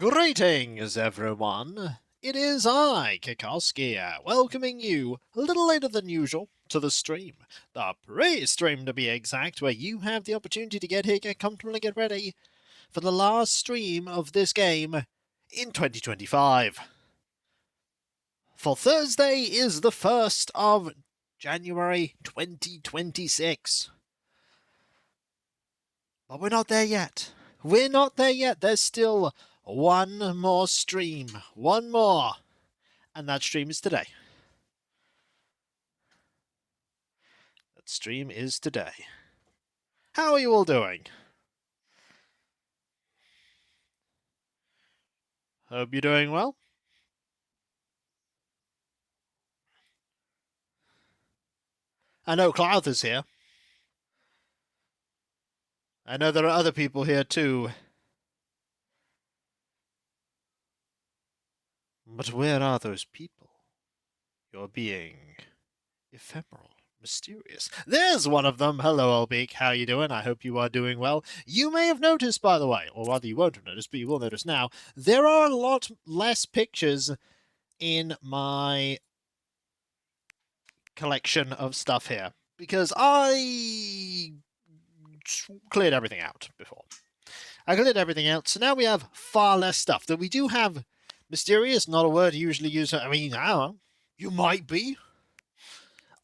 Greetings, everyone. It is I, Kikoski, welcoming you a little later than usual to the stream. The pre-stream, to be exact, where you have the opportunity to get here, get comfortable, and get ready for the last stream of this game in 2025. For Thursday is the 1st of January 2026. But we're not there yet. We're not there yet. There's still one more stream. One more. And that stream is today. That stream is today. How are you all doing? Hope you're doing well. I know Cloud is here. I know there are other people here too. But where are those people? You're being ephemeral, mysterious. There's one of them. Hello, Albeek. How you doing? I hope you are doing well. You may have noticed, by the way, or rather you won't have noticed, but you will notice now, there are a lot less pictures in my collection of stuff here. Because I cleared everything out before. I cleared everything out, so now we have far less stuff. Though we do have mysterious, not a word you usually use. I mean, I don't know. You might be.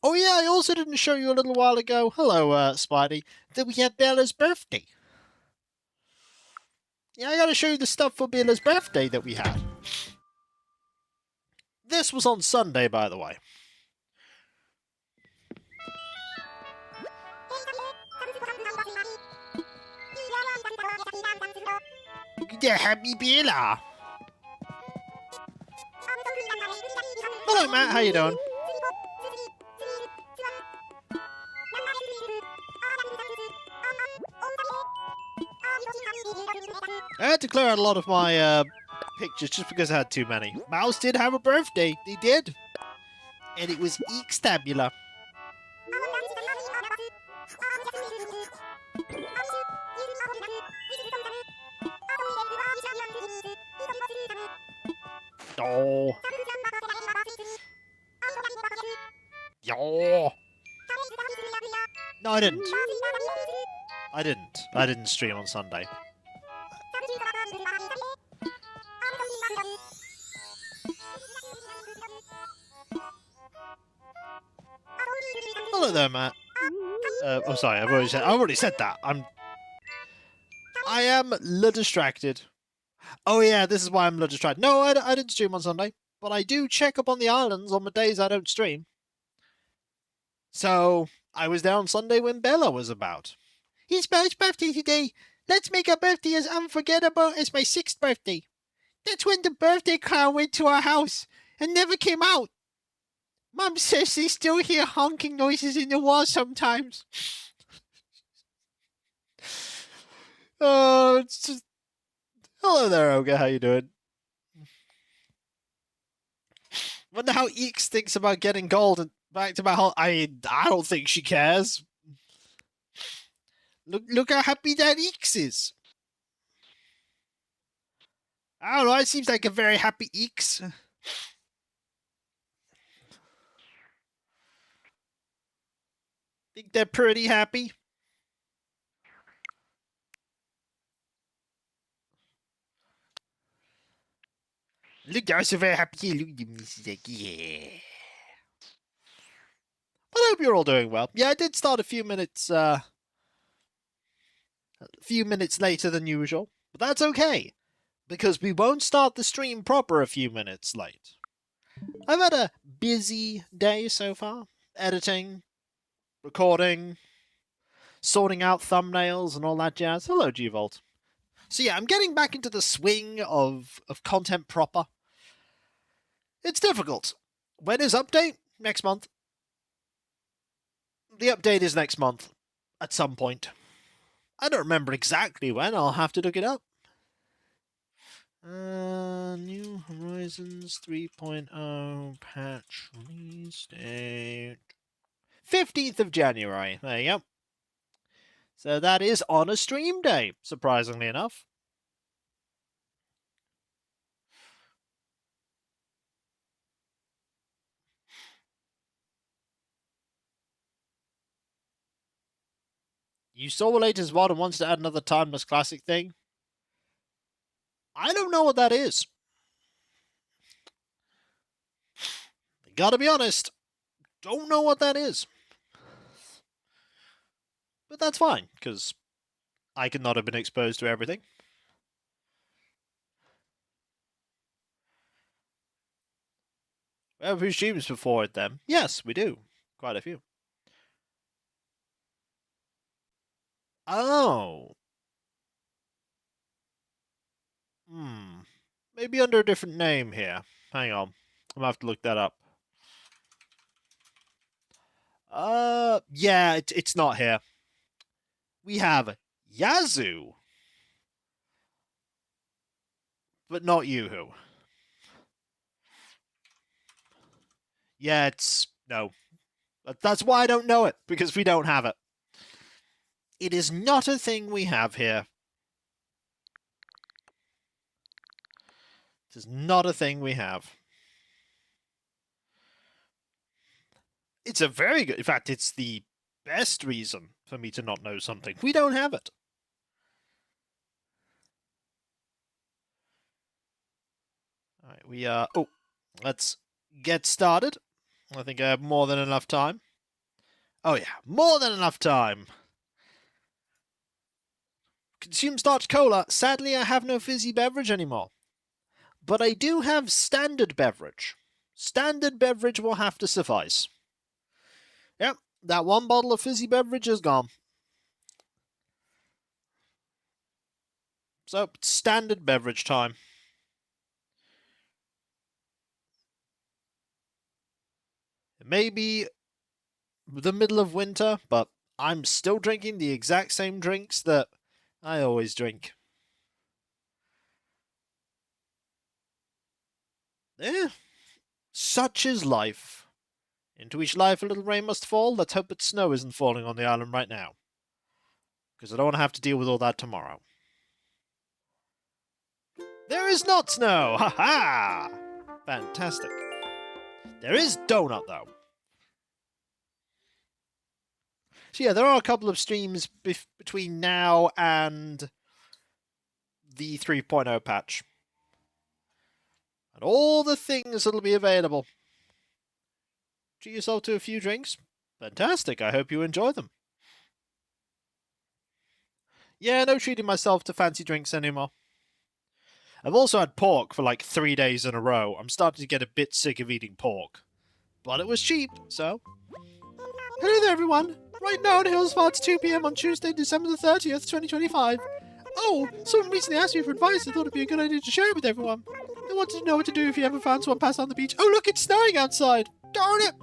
Oh yeah, I also didn't show you a little while ago, hello Spidey, that we had Bella's birthday. Yeah, I gotta show you the stuff for Bella's birthday that we had. This was on Sunday, by the way. Yeah, happy Bella. Hello Matt, how you doing? I had to clear out a lot of my pictures just because I had too many. Mouse did have a birthday. He did. And it was Eek-stabula. Oh. Yo. No, I didn't. I didn't stream on Sunday. Hello there, Matt. Oh, sorry. I've already said that. I am distracted. Oh yeah, this is why I'm distracted. No, I didn't stream on Sunday, but I do check up on the islands on the days I don't stream. So I was there on Sunday when Bella was about. It's Bella's birthday today. Let's make her birthday as unforgettable as my 6th birthday. That's when the birthday clown went to our house and never came out. Mom says they still hear honking noises in the wall sometimes. Oh, it's just... Hello there, Olga. How you doing? Wonder how Eeks thinks about getting gold and back to my whole... I don't think she cares. Look how happy that Eeks is. I don't know, it seems like a very happy Eeks. Think they're pretty happy. Look, they're also very happy. Look at them. This is like, yeah. But I hope you're all doing well. Yeah, I did start a few minutes later than usual. But that's okay. Because we won't start the stream proper a few minutes late. I've had a busy day so far. Editing, recording, sorting out thumbnails and all that jazz. Hello, G-Volt. So yeah, I'm getting back into the swing of content proper. It's difficult. When is update? Next month. The update is next month. At some point. I don't remember exactly when. I'll have to look it up. New Horizons 3.0 patch release date. 15th of January. There you go. So that is on a stream day, surprisingly enough. You saw the latest VOD and wants to add another timeless classic thing? I don't know what that is. Gotta be honest. Don't know what that is. But that's fine, because I could not have been exposed to everything. We have a few streams before it then. Yes, we do. Quite a few. Oh. Maybe under a different name here. Hang on. I'm gonna have to look that up. Yeah, it's not here. We have Yazoo. But not Yoo-hoo. Yeah, it's... No. That's why I don't know it, because we don't have it. It is not a thing we have here. It is not a thing we have. It's a very good... In fact, it's the best reason for me to not know something. We don't have it. Alright, we are... Oh, let's get started. I think I have more than enough time. Oh yeah, more than enough time. Consume starch cola. Sadly, I have no fizzy beverage anymore. But I do have standard beverage. Standard beverage will have to suffice. Yep, that one bottle of fizzy beverage is gone. So, standard beverage time. It may be the middle of winter, but I'm still drinking the exact same drinks that I always drink. Eh, such is life. Into each life a little rain must fall. Let's hope that snow isn't falling on the island right now. Because I don't want to have to deal with all that tomorrow. There is not snow! Ha ha! Fantastic. There is donut, though. So yeah, there are a couple of streams between now and the 3.0 patch. And all the things that'll be available. Treat yourself to a few drinks. Fantastic, I hope you enjoy them. Yeah, no treating myself to fancy drinks anymore. I've also had pork for like 3 days in a row. I'm starting to get a bit sick of eating pork. But it was cheap, so... Hello there, everyone! Right now in Hillsfar, it's 2 PM on Tuesday, December the 30th, 2025. Oh, someone recently asked me for advice. I thought it'd be a good idea to share it with everyone. They wanted to know what to do if you ever found someone passed on the beach. Oh, look, it's snowing outside! Darn it!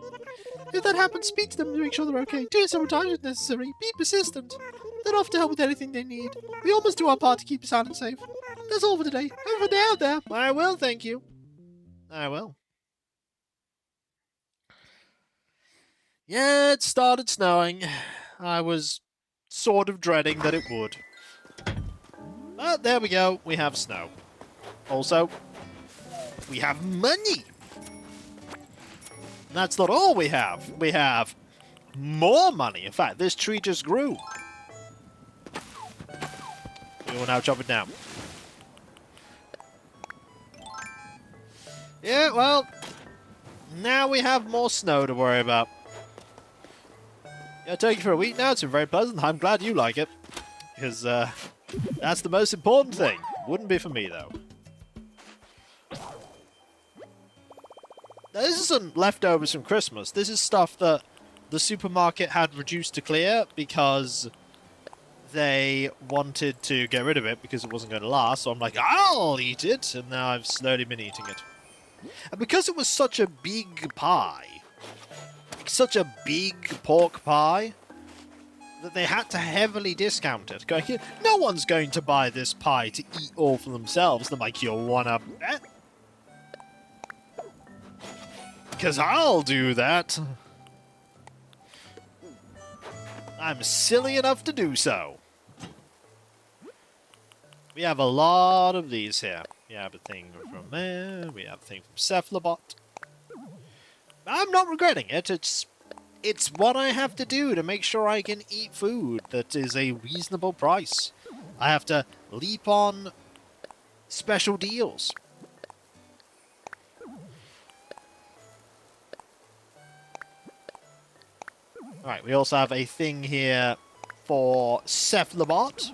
If that happens, speak to them to make sure they're okay. Do it several times if necessary. Be persistent. They'll offer to help with anything they need. We all must do our part to keep this island safe. That's all for today. Have a good day out there. I will, thank you. I will. Yeah, it started snowing. I was sort of dreading that it would. But there we go, we have snow. Also, we have money! That's not all we have. We have more money. In fact, this tree just grew. We will now chop it down. Yeah, well, now we have more snow to worry about. Yeah, taking for a week now, it's been very pleasant. I'm glad you like it. Because, that's the most important thing. Wouldn't be for me, though. Now, this isn't leftovers from Christmas. This is stuff that the supermarket had reduced to clear because they wanted to get rid of it because it wasn't going to last. So I'm like, I'll eat it. And now I've slowly been eating it. And because it was such a big pie, such a big pork pie, that they had to heavily discount it. Going, no one's going to buy this pie to eat all for themselves. They're like, you wanna bet? Because I'll do that. I'm silly enough to do so. We have a lot of these here. We have a thing from there. We have a thing from Cephalobot. I'm not regretting it. It's what I have to do to make sure I can eat food that is a reasonable price. I have to leap on special deals. Alright, we also have a thing here for Cephalobot.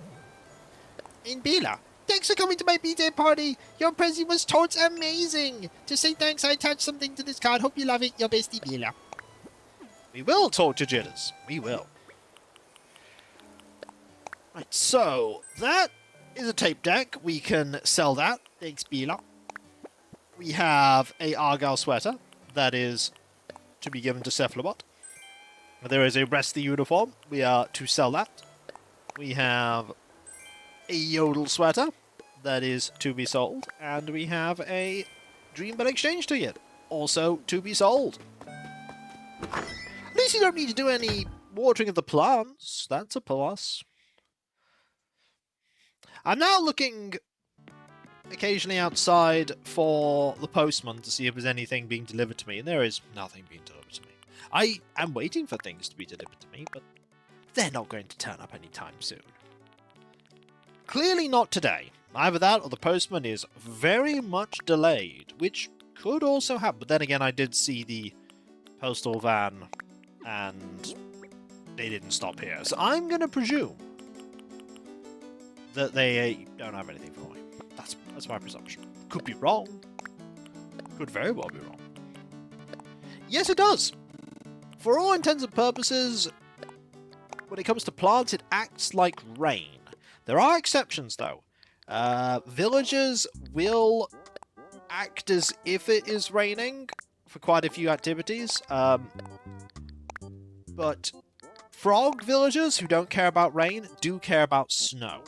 In Bila. Thanks for coming to my birthday party. Your present was totes amazing. To say thanks, I attached something to this card. Hope you love it. Your bestie Bila. We will talk to Jitters. We will. Right, so that is a tape deck. We can sell that. Thanks, Bila. We have a Argyle sweater that is to be given to Cephalobot. There is a Resty uniform. We are to sell that. We have a Yodel sweater that is to be sold. And we have a Dreambell exchange ticket, also to be sold. At least you don't need to do any watering of the plants. That's a plus. I'm now looking occasionally outside for the postman to see if there's anything being delivered to me, and there is nothing being delivered to me. I am waiting for things to be delivered to me, but they're not going to turn up anytime soon. Clearly not today. Either that or the postman is very much delayed, which could also happen. But then again, I did see the postal van, and they didn't stop here. So I'm going to presume that they don't have anything for me. That's my presumption. Could be wrong. Could very well be wrong. Yes, it does. For all intents and purposes, when it comes to plants, it acts like rain. There are exceptions, though. Villagers will act as if it is raining for quite a few activities. But frog villagers who don't care about rain do care about snow.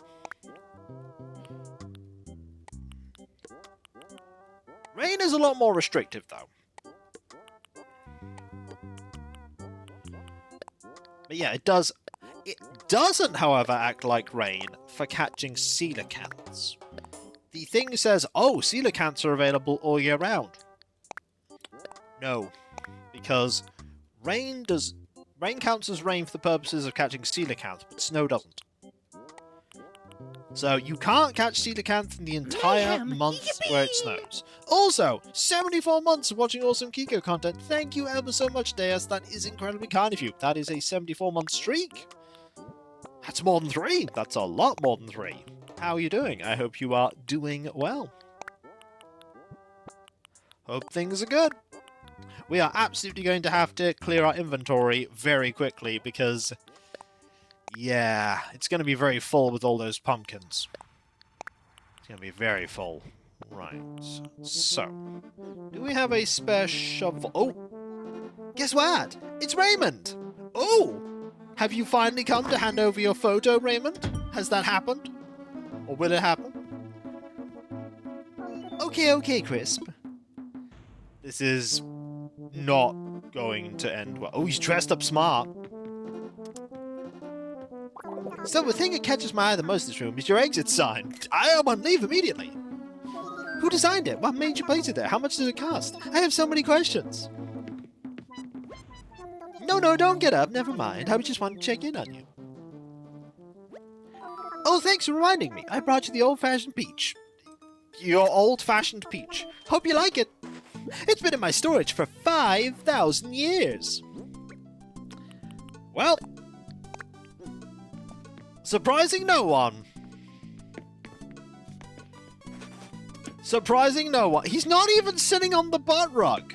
Rain is a lot more restrictive, though. But yeah, it does. It doesn't, however, act like rain for catching coelacanths. The thing says, oh, coelacanths are available all year round. No, because rain counts as rain for the purposes of catching coelacanths, but snow doesn't. So you can't catch coelacanth in the entire month where it snows. Also, 74 months of watching awesome Kiko content. Thank you ever so much, Deus. That is incredibly kind of you. That is a 74-month streak. That's more than 3. That's a lot more than 3. How are you doing? I hope you are doing well. Hope things are good. We are absolutely going to have to clear our inventory very quickly because, yeah, it's going to be very full with all those pumpkins. It's going to be very full. Right. So, do we have a spare shovel? Oh! Guess what? It's Raymond! Oh! Have you finally come to hand over your photo, Raymond? Has that happened? Or will it happen? Okay, Crisp. This is not going to end well. Oh, he's dressed up smart. So the thing that catches my eye the most in this room is your exit sign. I am on leave immediately. Who designed it? What made you place it there? How much does it cost? I have so many questions. No, don't get up. Never mind. I just wanted to check in on you. Oh, thanks for reminding me. I brought you the old-fashioned peach. Your old-fashioned peach. Hope you like it. It's been in my storage for 5,000 years. Well, surprising no one. Surprising no one. He's not even sitting on the butt rug.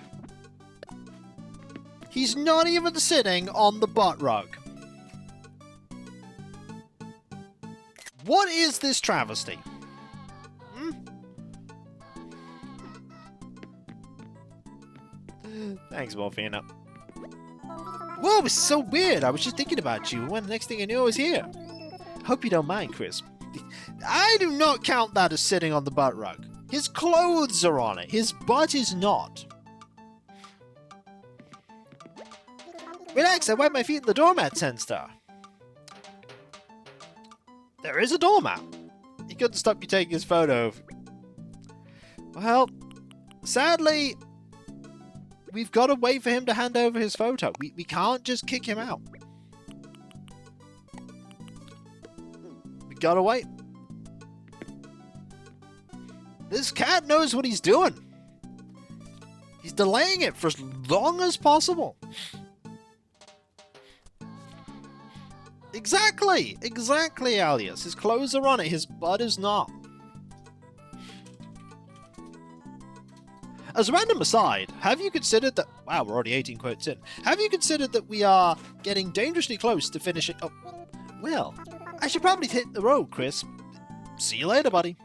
He's not even sitting on the butt rug. What is this travesty? Thanks, Morphina. Whoa, it's so weird. I was just thinking about you when the next thing I knew I was here. Hope you don't mind, Chris. I do not count that as sitting on the butt rug. His clothes are on it. His butt is not. Relax, I wiped my feet in the doormat, Senstar. There is a doormat. He couldn't stop you taking his photo. Well, sadly, we've got to wait for him to hand over his photo. We can't just kick him out. We gotta wait. This cat knows what he's doing. He's delaying it for as long as possible. Exactly! Exactly, Alias. His clothes are on it, his butt is not. As a random aside, have you considered that... Wow, we're already 18 quotes in. Have you considered that we are getting dangerously close to finishing... Oh, well, I should probably hit the road, Chris. See you later, buddy.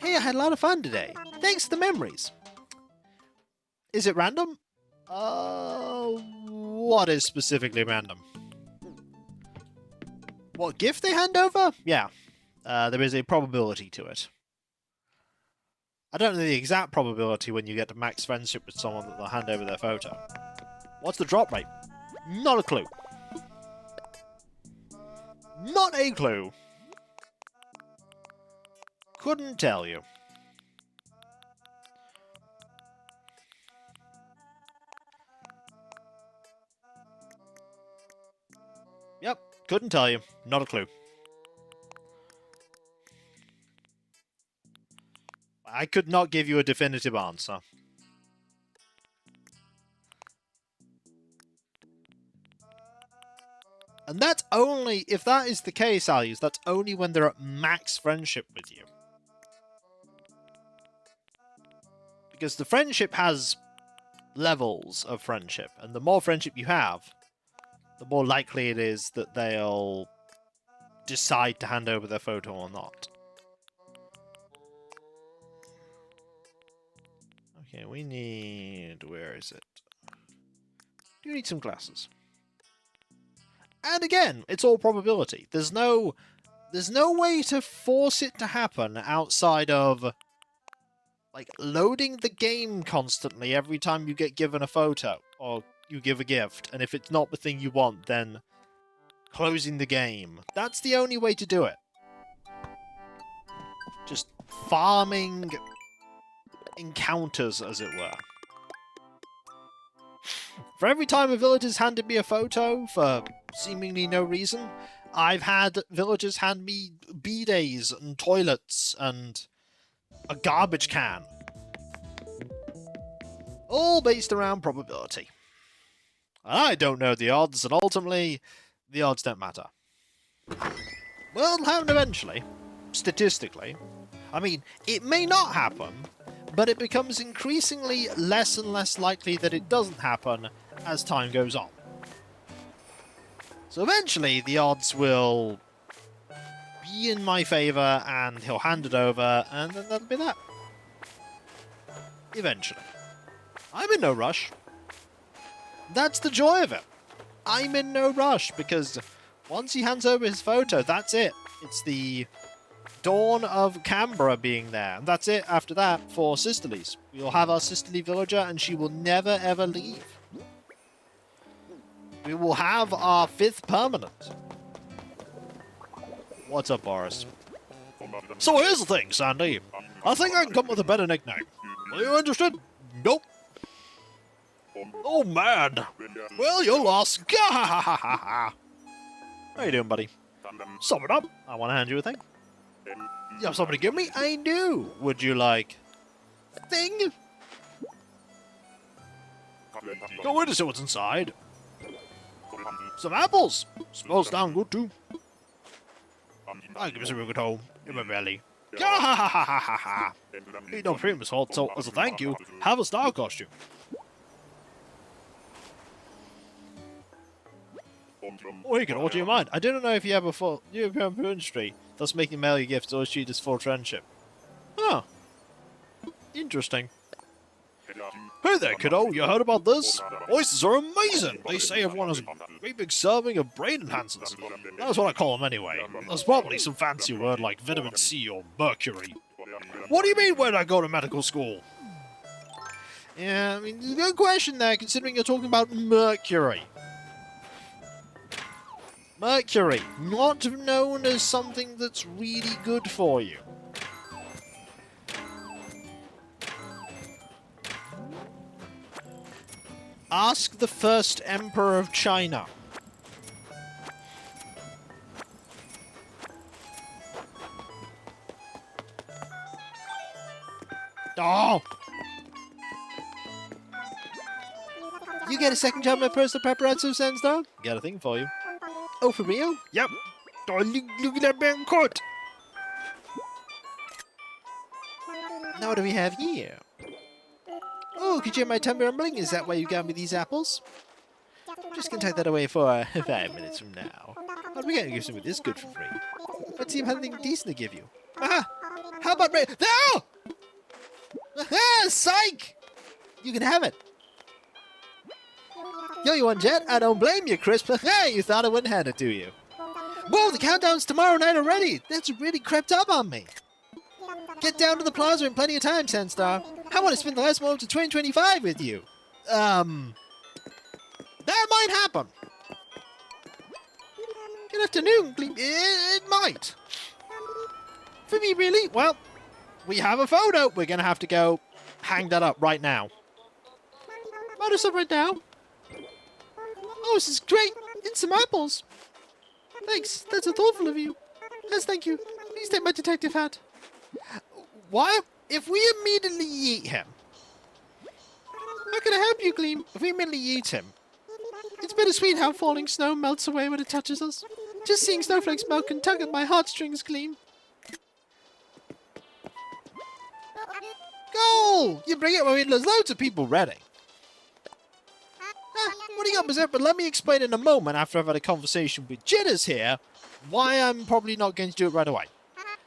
Hey, I had a lot of fun today. Thanks for the memories. Is it random? What is specifically random? What gift they hand over? Yeah, there is a probability to it. I don't know the exact probability when you get to max friendship with someone that they'll hand over their photo. What's the drop rate? Not a clue. Not a clue. Couldn't tell you. Yep, couldn't tell you. Not a clue. I could not give you a definitive answer. And that's only, if that is the case, Alias, that's only when they're at max friendship with you. Because the friendship has levels of friendship, and the more friendship you have, the more likely it is that they'll decide to hand over their photo or not. Okay, we need... Where is it? Do need some glasses. And again, it's all probability. There's no way to force it to happen outside of, like, loading the game constantly every time you get given a photo or you give a gift, and if it's not the thing you want, then closing the game. That's the only way to do it. Just farming encounters, as it were. For every time a villager's handed me a photo for seemingly no reason, I've had villagers hand me bidets and toilets and a garbage can. All based around probability. I don't know the odds, and ultimately, the odds don't matter. Well, it'll happen eventually. Statistically. I mean, it may not happen, but it becomes increasingly less and less likely that it doesn't happen as time goes on. So eventually, the odds will be in my favour, and he'll hand it over, and then that'll be that. Eventually. I'm in no rush. That's the joy of it. I'm in no rush, because once he hands over his photo, that's it. It's the dawn of Canberra being there, and that's it after that for Sisterly's. We'll have our Sisterly villager, and she will never ever leave. We will have our 5th permanent. What's up, Boris? So here's the thing, Sandy. I think I can come up with a better nickname. Are you interested? Nope. Oh, man. Well, you're lost. How you doing, buddy? Sum it up. I want to hand you a thing. You have something to give me? I do. Would you like... thing? Go in to see what's inside. Some apples. Smells down good, too. I'll give you some real good home in my belly. Eat no cream is hot, so as a thank you, have a star costume. Oh, you can alter your mind. I didn't know if you have a full European industry, thus making mail your gifts or treat as full friendship. Oh. Interesting. Hey there, kiddo. You heard about this? Oysters are amazing. They say everyone has a great big serving of brain enhancers. That's what I call them anyway. There's probably some fancy word like vitamin C or mercury. What do you mean, where'd I go to medical school? Yeah, I mean, there's a good question there, considering you're talking about mercury. Mercury, not known as something that's really good for you. Ask the first emperor of China. Oh! You get a second job, my personal paparazzo sense, though? Got a thing for you. Oh, for real? Yep. Oh, look at that man coat. Now what do we have here? Oh, could you hear my tummy rumbling? Is that why you got me these apples? Just gonna tuck that away for 5 minutes from now. But we gotta give some of this good for free. Let's see if I have anything decent to give you. Aha! How about no! Aha! Psych! You can have it. Yo, you want jet? I don't blame you, Crisp. Hey, you thought I wouldn't hand it to you. Whoa, the countdown's tomorrow night already. That's really crept up on me. Get down to the plaza in plenty of time, Sandstar. I want to spend the last moments of 2025 with you. That might happen. Good afternoon, Gleam. It might. For me, really? Well, we have a photo. We're going to have to go hang that up right now. Might us up right now. Oh, this is great. And some apples. Thanks. That's so thoughtful of you. Yes, thank you. Please take my detective hat. Why? If we immediately eat him. How can I help you, Gleam? If we immediately eat him. It's bittersweet how falling snow melts away when it touches us. Just seeing snowflakes melt can tug at my heartstrings, Gleam. Goal! You bring it when there's loads of people ready. What do you got, Berserk? But let me explain in a moment after I've had a conversation with Jitters here why I'm probably not going to do it right away.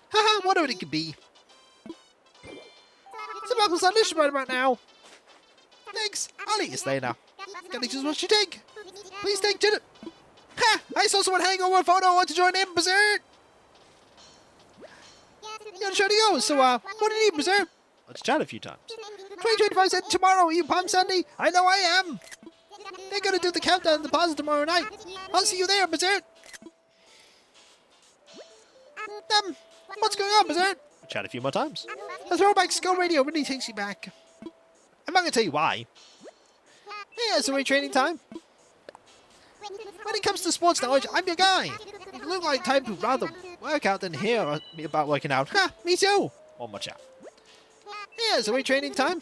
Haha, whatever it could be. Some apples are delicious right about now. Thanks. I'll eat you later. Gotta just what you take. Please take Jitter. Ha! I saw someone hang over a photo. I want to join in, Berserk. You gotta try to go. So, what do you need, Berserk? Let's chat a few times. 2025 said tomorrow. Are you Palm Sandy? I know I am. They're gonna do the countdown in the plaza tomorrow night. I'll see you there, Berserk. What's going on, Berserk? We'll chat a few more times. The throwback skull radio really takes you back. I'm not gonna tell you why. Yeah, it's a retraining time. When it comes to sports knowledge, I'm your guy. You look like type who'd rather work out than hear about working out. Ha, me too. One more chat. Yeah, it's a retraining time.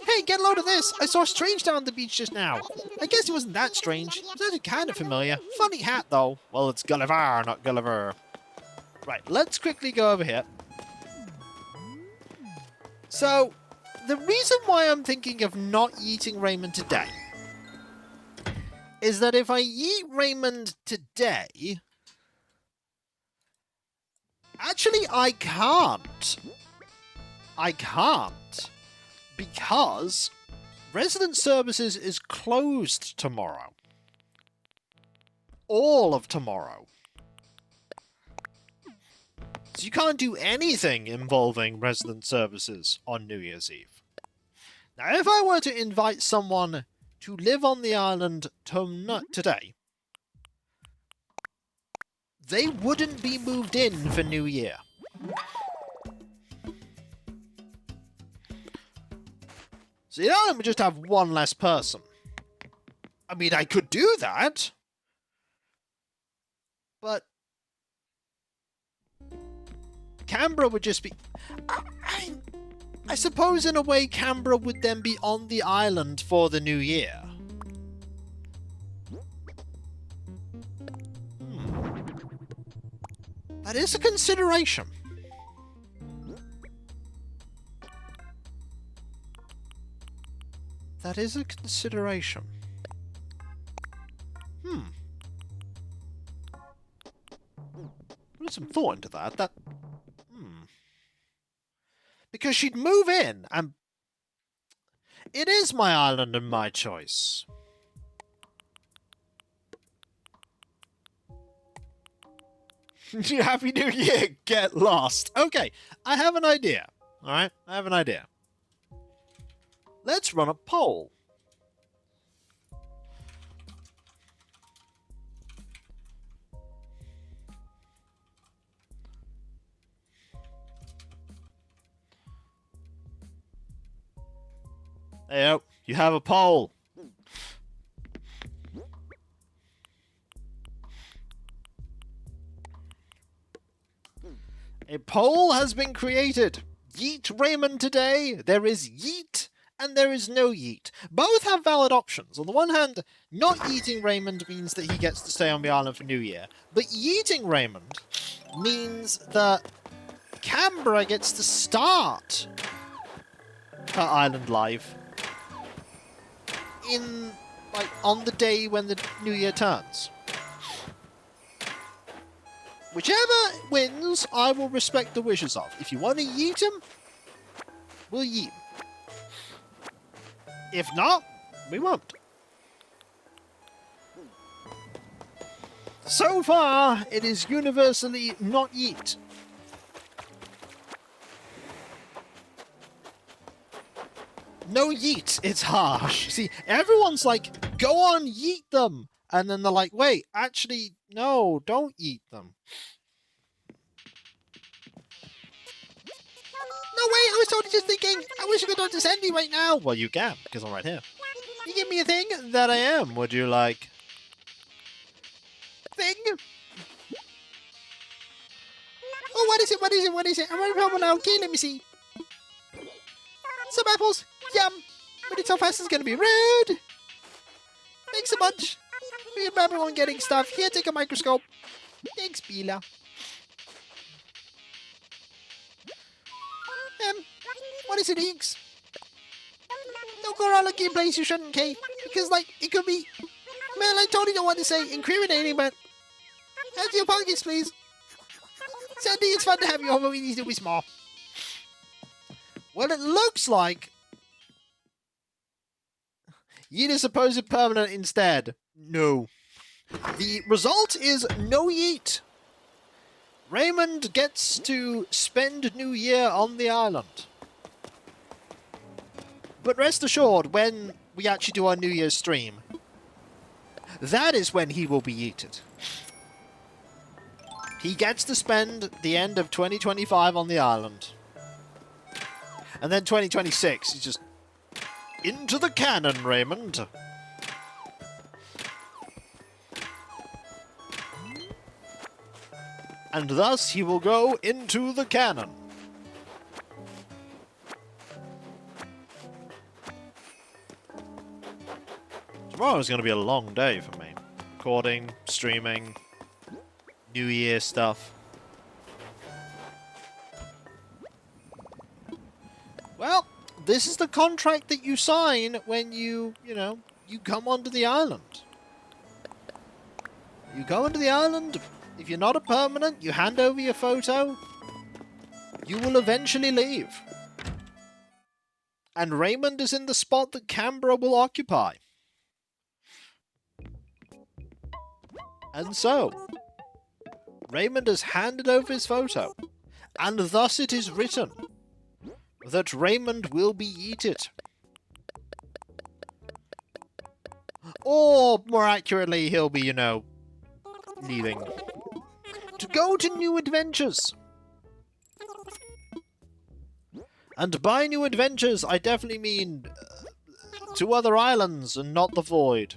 Hey, get a load of this! I saw Strange down on the beach just now. I guess it wasn't that strange. It sounded kind of familiar. Funny hat, though. Well, it's Gulliver, not Gulliver. Right, let's quickly go over here. So, the reason why I'm thinking of not eating Raymond today is that if I eat Raymond today... Actually, I can't. I can't. Because resident services is closed tomorrow. All of tomorrow. So you can't do anything involving resident services on New Year's Eve. Now, if I were to invite someone to live on the island today, they wouldn't be moved in for New Year. So the island would just have one less person. I mean, I could do that. But Canberra would just be... I suppose in a way Canberra would then be on the island for the new year. That is a consideration. That is a consideration. Put some thought into that. Because she'd move in, and it is my island and my choice. Happy New Year, get lost. Okay, I have an idea. Alright, I have an idea. Let's run a poll. There you go. You have a poll. A poll has been created. Yeet Raymond today. There is yeet and there is no yeet. Both have valid options. On the one hand, not yeeting Raymond means that he gets to stay on the island for New Year. But yeeting Raymond means that Canberra gets to start her island life on the day when the New Year turns. Whichever wins, I will respect the wishes of. If you want to yeet him, we'll yeet him. If not, we won't. So far, it is universally not yeet. No yeet, it's harsh. See, everyone's like, go on, yeet them. And then they're like, wait, actually, no, don't yeet them. No, wait, I was totally just thinking, I wish I could just end me right now. Well, you can, because I'm right here. You give me a thing? That I am. Would you like... thing? Oh, what is it? What is it? What is it? I'm running home now. Okay, let me see. Some apples. Yum. But it's so fast it's gonna be rude. Thanks a bunch. Me and everyone getting stuff. Here, take a microscope. Thanks, Bila. What is it, Inks? Don't go around looking in place you shouldn't, Kay. Because, like, it could be... Man, I totally don't want to say incriminating, but... Empty your pockets, please. Sandy, it's fun to have you over. We need to be small. Well, it looks like... Yeet is supposed permanent instead. No. The result is no yeet. Raymond gets to spend New Year on the island. But rest assured, when we actually do our New Year's stream, that is when he will be yeeted. He gets to spend the end of 2025 on the island. And then 2026, he's just... into the cannon, Raymond. And thus he will go into the cannon. Tomorrow is going to be a long day for me. Recording, streaming, New Year stuff. Well, this is the contract that you sign when you come onto the island. You go onto the island, if you're not a permanent, you hand over your photo, you will eventually leave. And Raymond is in the spot that Canberra will occupy. And so, Raymond has handed over his photo, and thus it is written that Raymond will be yeeted. Or, more accurately, he'll be, leaving. To go to new adventures. And by new adventures, I definitely mean to other islands and not the void.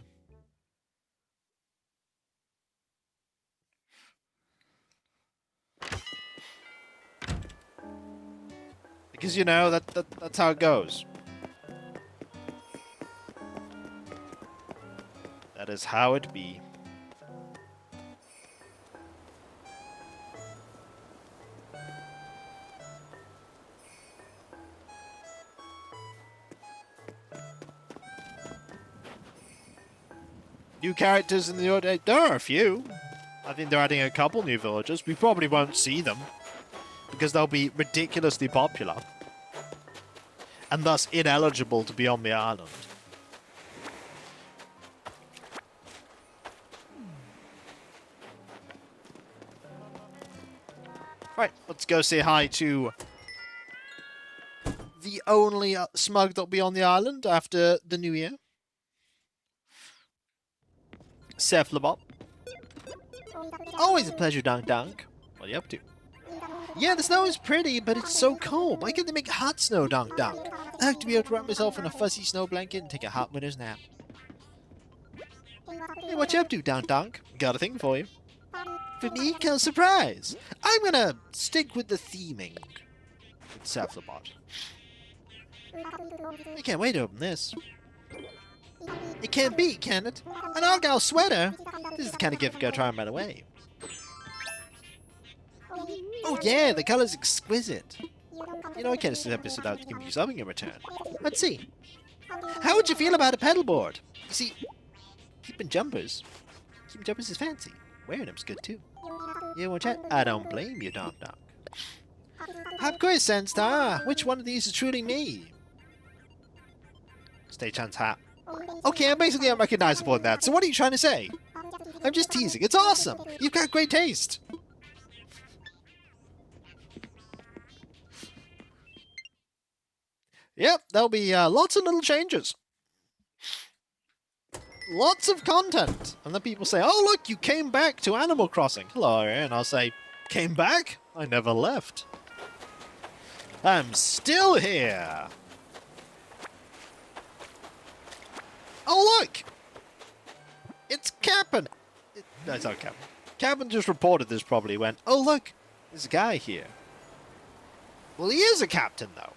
Because, that's how it goes. That is how it be. New characters in the update. There are a few. I think they're adding a couple new villagers. We probably won't see them, because they'll be ridiculously popular. And thus ineligible to be on the island. Right, let's go say hi to the only smug that'll be on the island after the New Year. Cephalobop. Always a pleasure, Dunk Dunk. What are you up to? Yeah, the snow is pretty, but it's so cold. Why can't they make hot snow, Donk Donk? I like to be able to wrap myself in a fuzzy snow blanket and take a hot winter's nap. Hey, what you up to, Donk Donk? Got a thing for you. For me, kill surprise. I'm gonna stick with the theming. With Cephalobot. I can't wait to open this. It can't be, can it? An Argyle sweater? This is the kind of gift you gotta try and right away. Oh yeah, the color's exquisite. You know, I can't accept this without giving you something in return. Let's see. How would you feel about a pedal board? You see, keeping jumpers is fancy. Wearing them's good too. You want chat? I don't blame you, Donk Donk. Hop quiz, Senstar. Which one of these is truly me? Stagehand's hat. Okay, I'm basically unrecognizable in that, so what are you trying to say? I'm just teasing. It's awesome. You've got great taste. Yep, there'll be lots of little changes. Lots of content. And then people say, oh look, you came back to Animal Crossing. Hello, and I'll say, came back? I never left. I'm still here. Oh look! It's Cap'n! No, it's not Cap'n. Cap'n just reported this probably went, oh look, there's a guy here. Well, he is a captain though.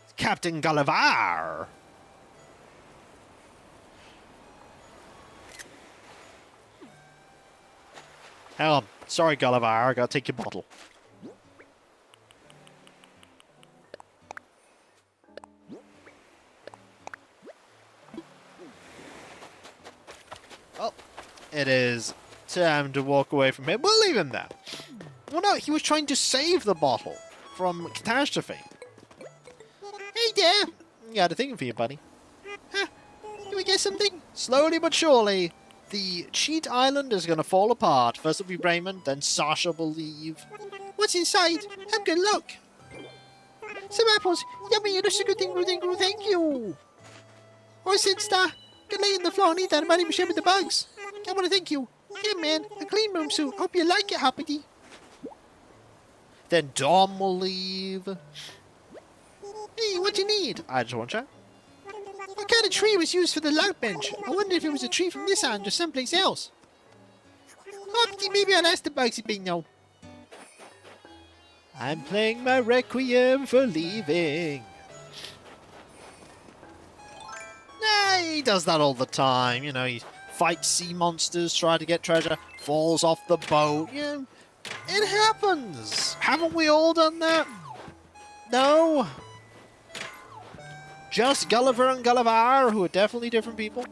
It's Captain Gulliver. Hang on. Sorry, Gulliver. I gotta take your bottle. Well, it is time to walk away from him. We'll leave him there. Well, no, he was trying to save the bottle from catastrophe. Hey there! Got a thing for you, buddy. Huh? Do we get something? Slowly but surely, the cheat island is going to fall apart. First it'll be Raymond, then Sasha will leave. What's inside? Have good luck. Some apples. Yummy, that's a good thing, thank you. Or Star. Can lay in the floor and eat that money machine with the bugs. I want to thank you. Yeah, man, a clean room suit. Hope you like it, Hoppity. Then Dom will leave. Hey, what you need? I just want chat. What kind of tree was used for the loud bench? I wonder if it was a tree from this island or someplace else. Hoppity, maybe I'll ask the Bugsy Bingo. I'm playing my requiem for leaving. Nah, he does that all the time. You know, he fights sea monsters, try to get treasure, falls off the boat. You know, it happens. Haven't we all done that? No? Just Gulliver and Gulliver, who are definitely different people.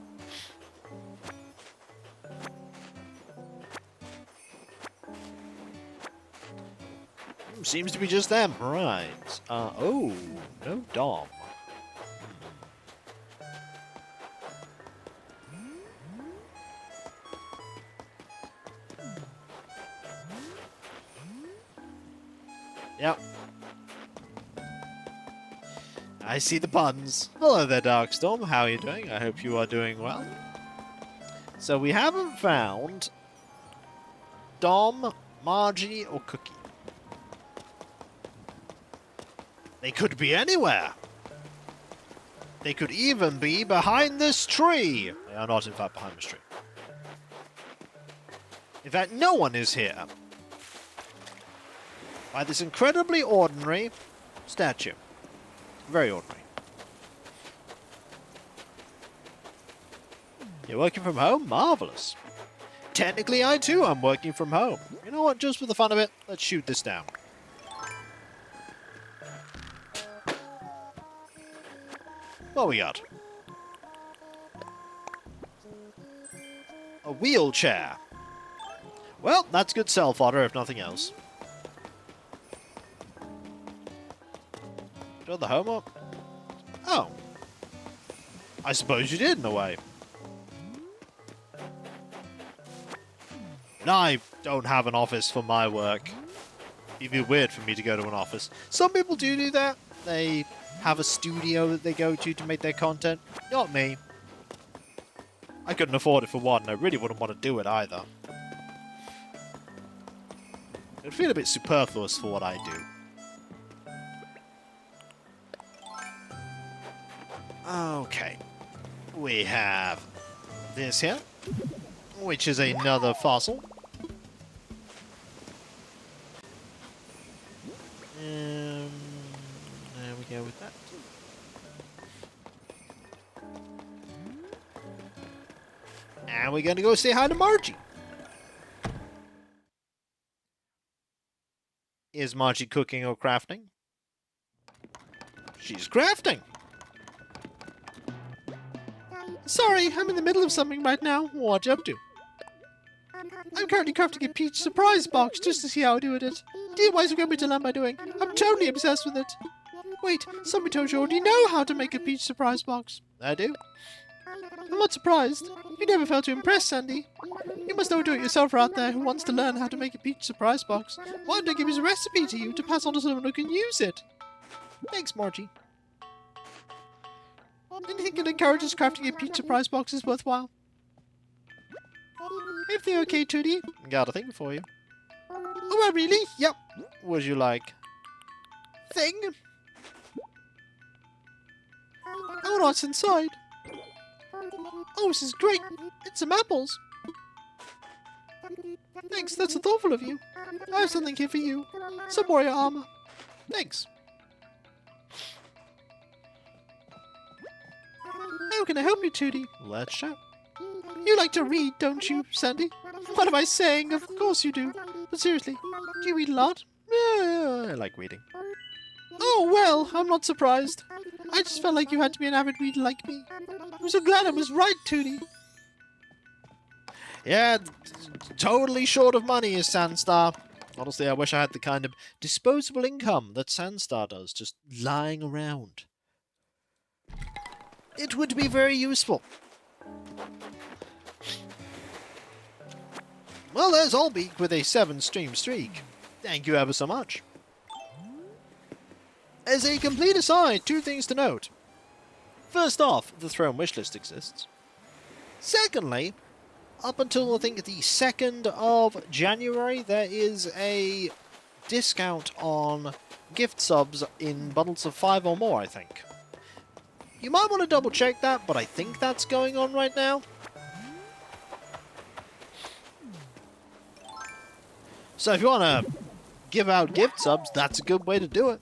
Seems to be just them. Right. Oh, no Dom. Yep. I see the puns. Hello there, Darkstorm. How are you doing? I hope you are doing well. So we haven't found Dom, Margie, or Cookie. They could be anywhere. They could even be behind this tree. They are not, in fact, behind this tree. In fact, no one is here. By this incredibly ordinary statue. Very ordinary. You're working from home? Marvelous. Technically, I too am working from home. You know what? Just for the fun of it, let's shoot this down. What we got? A wheelchair. Well, that's good self-fodder, if nothing else. Build the home up? Oh. I suppose you did, in a way. And I don't have an office for my work. It'd be weird for me to go to an office. Some people do that. They have a studio that they go to make their content. Not me. I couldn't afford it for one, and I really wouldn't want to do it either. It would feel a bit superfluous for what I do. Okay. We have this here, which is another fossil. There we go with that. And we're going to go say hi to Margie. Is Margie cooking or crafting? She's crafting. Sorry, I'm in the middle of something right now. What you up to? I'm currently crafting a peach surprise box just to see how I do at it. Dear, why is it going to tell am I doing? I'm totally obsessed with it. Wait, somebody told you already know how to make a peach surprise box. I do? I'm not surprised. You never fail to impress, Sandy. You must know a do-it-yourselfer out there who wants to learn how to make a peach surprise box. Why don't I give his recipe to you to pass on to someone who can use it? Thanks, Margie. Anything that encourages crafting a peach surprise box is worthwhile. Everything okay, Tootie? Got a thing for you. Oh, really? Yep. Would you like... thing? Oh, what's inside? Oh, this is great. It's some apples. Thanks, that's so thoughtful of you. I have something here for you. Some warrior armor. Thanks. How can I help you, Tootie? Let's chat. You like to read, don't you, Sandy? What am I saying? Of course you do. But seriously, do you read a lot? I like reading. Oh, well, I'm not surprised. I just felt like you had to be an avid reader like me. I'm so glad I was right, Tootie. Yeah, totally short of money is Sandstar. Honestly, I wish I had the kind of disposable income that Sandstar does, just lying around. It would be very useful. Well, there's Allbeak with a 7-stream streak. Thank you ever so much. As a complete aside, 2 things to note. First off, the Throne wishlist exists. Secondly, up until I think the 2nd of January, there is a discount on gift subs in bundles of 5 or more, I think. You might want to double check that, but I think that's going on right now. So if you want to give out gift subs, that's a good way to do it.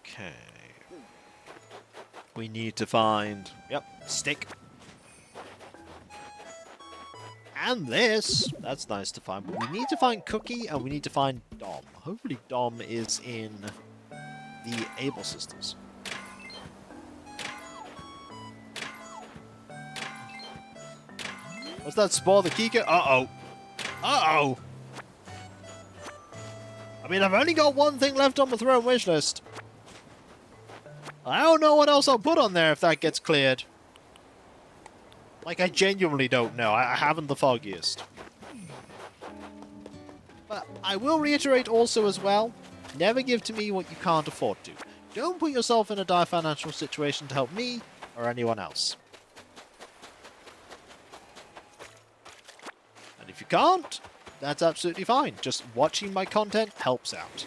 Okay. We need to find... yep, stick. And this. That's nice to find. But we need to find Cookie and we need to find Dom. Hopefully Dom is in the Able Sisters. What's that spoil the Kika? Uh-oh. Uh-oh. I mean, I've only got one thing left on the Throne wish list. I don't know what else I'll put on there if that gets cleared. Like, I genuinely don't know. I haven't the foggiest. But I will reiterate also as well, never give to me what you can't afford to. Don't put yourself in a dire financial situation to help me or anyone else. And if you can't, that's absolutely fine. Just watching my content helps out.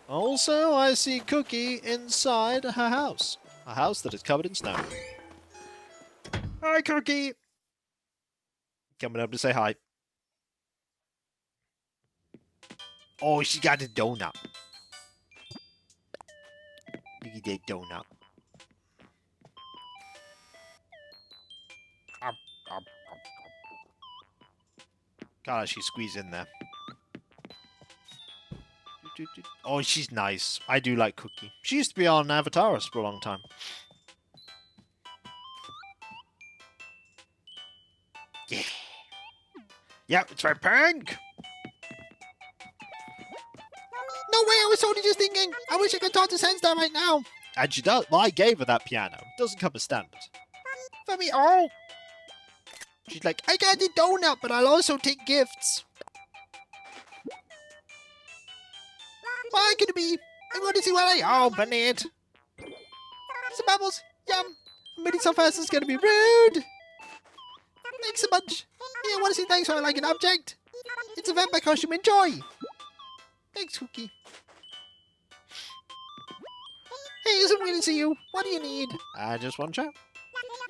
Also, I see Cookie inside her house. A house that is covered in snow. Hi, Cookie! Coming up to say hi. Oh, she got a donut. Look at that donut. God, she squeezed in there. Oh, she's nice. I do like Cookie. She used to be on Avataris for a long time. Yeah. Yep, it's right, Pink. No way, I was totally just thinking. I wish I could talk to Sandstar right now. And she does. Well, I gave her that piano. It doesn't come as standard. For me, oh. She's like, I got the donut, but I'll also take gifts. Why could it be? I'm going to see what I open it. Some apples. Yum. I'm moving so fast it's gonna be rude! Thanks a bunch! Hey, I wanna say thanks for like an object! It's a vampire costume, enjoy! Thanks, Cookie. Hey, it's a to see you. What do you need? I just want to chat.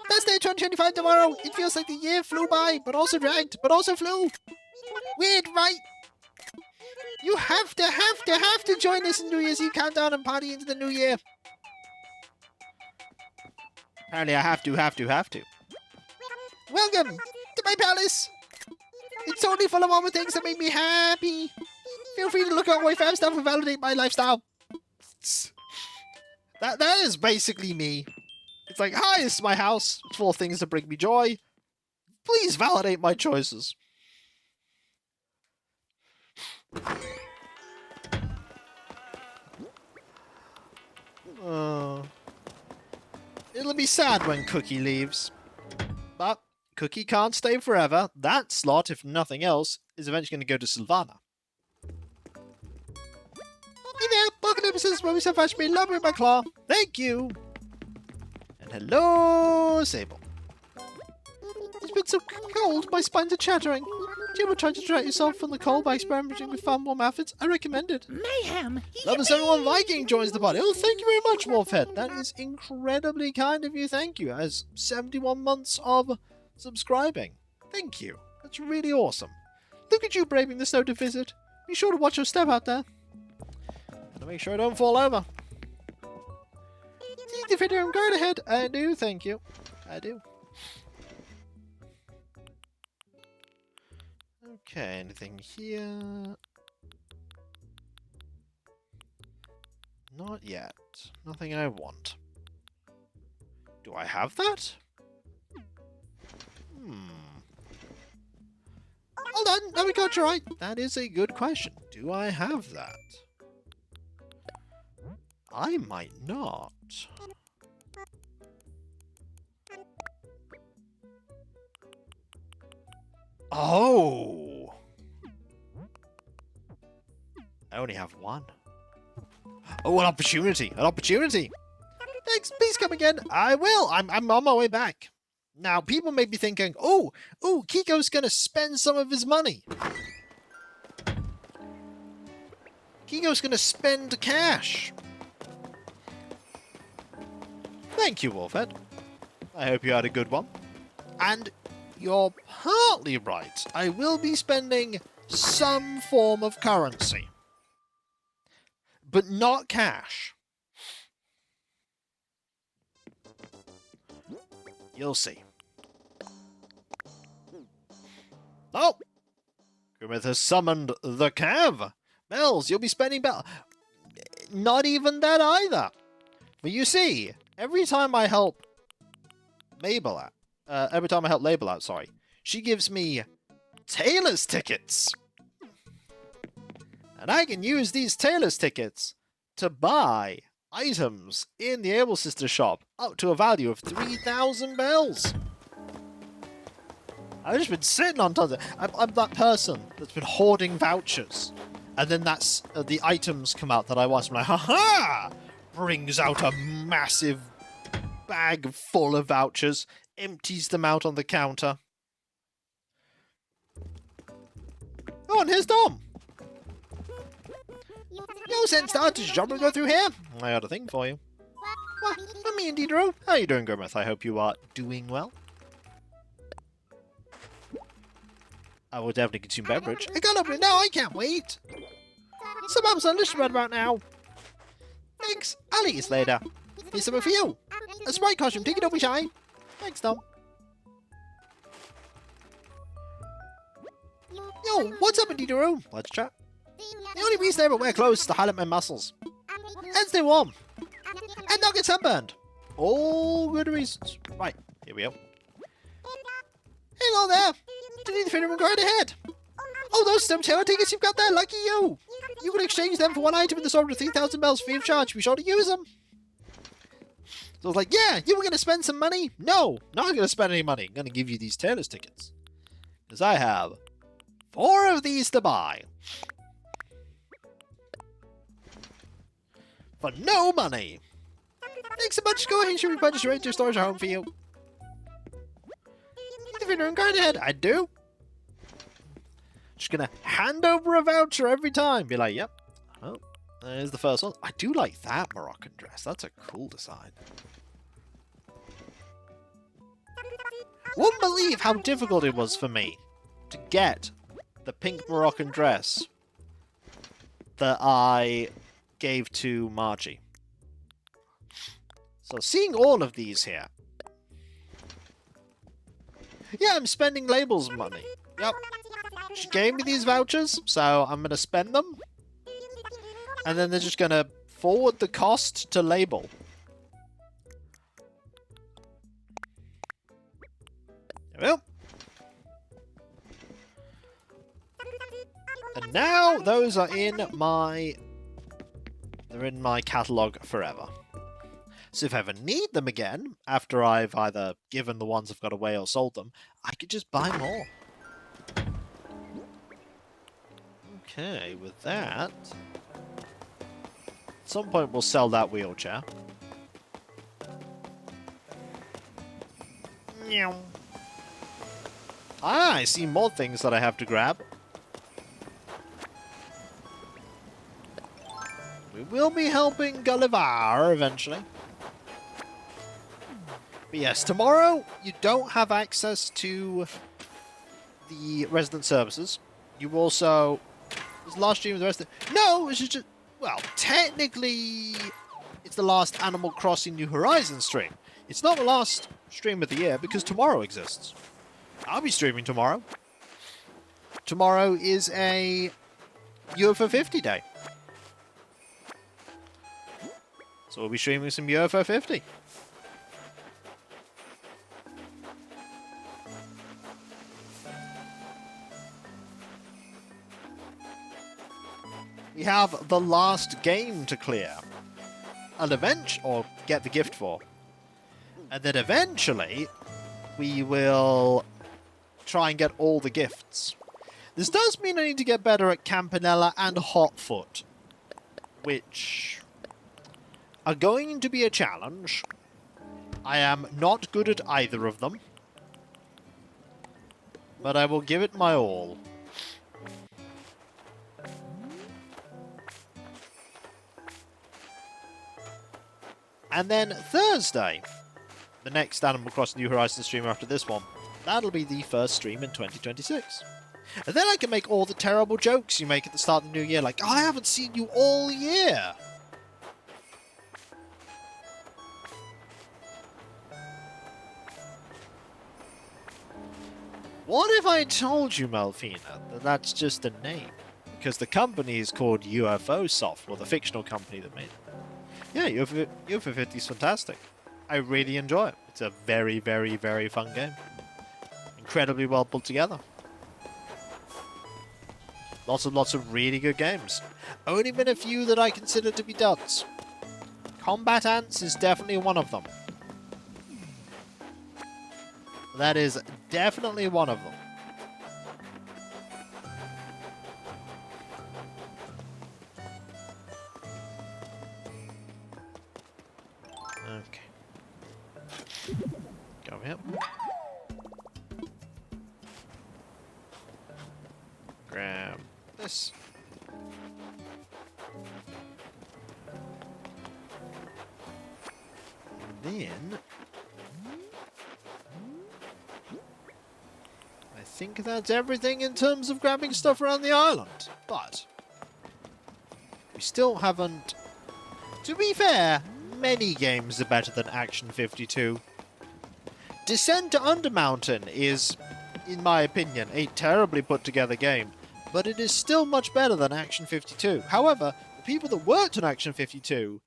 Best day 2025 tomorrow. It feels like the year flew by, but also dragged, but also flew. Weird, right? You have to join us in New Year's Eve countdown and party into the new year. Apparently I have to. Welcome to my palace. It's totally full of all the things that make me happy. Feel free to look at my fab stuff and validate my lifestyle. That is basically me. It's like, hi, this is my house. It's full of things that bring me joy. Please validate my choices. It'll be sad when Cookie leaves. But Cookie can't stay forever. That slot, if nothing else, is eventually going to go to Sylvana. Hey there, welcome to episodes where we so fast me love with my claw. Thank you. And hello, Sable. It's been so cold, my spines are chattering. Do you ever try to distract yourself from the cold by experimenting with fun warm outfits? I recommend it. Mayhem! Love us everyone Viking joins the party. Oh, thank you very much, Wolfhead. That is incredibly kind of you. Thank you. As 71 months of subscribing. Thank you. That's really awesome. Look at you braving the snow to visit. Be sure to watch your step out there. And to make sure I don't fall over. See the video, I'm going ahead. I do, thank you. I do. Okay, anything here? Not yet. Nothing I want. Do I have that? Hold on, now we got you right. That is a good question. Do I have that? I might not. Oh! I only have one. Oh, an opportunity! An opportunity! Thanks, please come again. I will. I'm on my way back. Now, people may be thinking, oh, Kiko's gonna spend some of his money. Kiko's gonna spend cash. Thank you, Wolfhead. I hope you had a good one. And you're partly right. I will be spending some form of currency. But not cash. You'll see. Oh! Grimmeth has summoned the Cav. Bells, you'll be spending not even that either. But you see, every time I help Label out, sorry, she gives me Taylor's tickets. And I can use these Taylor's tickets to buy items in the Able Sister shop up to a value of 3,000 bells. I've just been sitting on tons of... I'm that person that's been hoarding vouchers. And then that's the items come out that I want. I'm like, ha-ha! Brings out a massive bag full of vouchers. Empties them out on the counter. Oh, and here's Dom. Yo, Senstar, does your job go through here? I got a thing for you. What? For me and Diderot. How are you doing, Grimmeth? I hope you are doing well. I will definitely consume beverage. I can't open it now, I can't wait. Some mums unleashed right about now. Thanks, I'll eat this later. Here's something for you. A Sprite costume, take it, don't be shy. Thanks, Tom. Yo, what's up in Diderot? Let's chat. The only reason I ever wear clothes is to highlight my muscles. And stay warm. And not get sunburned. All good reasons. Right, here we go. Hello there. Do you need the freedom of going ahead? Oh, those Stump Taylor tickets you've got there, lucky you. You can exchange them for one item in the store of 3,000 bells free of charge. Be sure to use them. So I was like, yeah, you were going to spend some money? No, not going to spend any money. I'm going to give you these Taylor's tickets. Because I have 4 of these to buy. For no money. Thanks so much. Go ahead and shoot me punches right to storage home for you. If you're going ahead, I do. Just gonna hand over a voucher every time. Be like, yep. Oh, there's the first one. I do like that Moroccan dress. That's a cool design. Wouldn't believe how difficult it was for me to get the pink Moroccan dress that I gave to Margie. So seeing all of these here. Yeah, I'm spending Label's money. Yep. She gave me these vouchers, so I'm going to spend them. And then they're just going to forward the cost to Label. There we go. And now those are in my... They're in my catalogue forever. So if I ever need them again, after I've either given the ones I've got away or sold them, I could just buy more. Okay, with that... At some point we'll sell that wheelchair. Ah, I see more things that I have to grab. We will be helping Gulliver eventually. But yes, tomorrow you don't have access to the resident services. You also... Was the last stream of the rest of... No, it's just... Well, technically, it's the last Animal Crossing New Horizons stream. It's not the last stream of the year because tomorrow exists. I'll be streaming tomorrow. Tomorrow is a UFO 50 day. So we'll be streaming some UFO 50. We have the last game to clear. An event, or get the gift for. And then eventually, we will try and get all the gifts. This does mean I need to get better at Campanella and Hotfoot, which are going to be a challenge. I am not good at either of them, but I will give it my all. And then Thursday, the next Animal Crossing New Horizons stream after this one, that'll be the first stream in 2026. And then I can make all the terrible jokes you make at the start of the new year, like, I haven't seen you all year! What if I told you, Melfina, that that's just a name? Because the company is called UFO Soft, or the fictional company that made it. Yeah, UFO 50 is fantastic. I really enjoy it. It's a very, very, very fun game. Incredibly well put together. Lots of really good games. Only been a few that I consider to be duds. Combat Ants is definitely one of them. That is definitely one of them. Okay. Go here. Grab this. Then I think that's everything in terms of grabbing stuff around the island. But we still haven't... To be fair, many games are better than Action 52. Descent to Undermountain is, in my opinion, a terribly put together game, but it is still much better than Action 52. However, the people that worked on Action 52,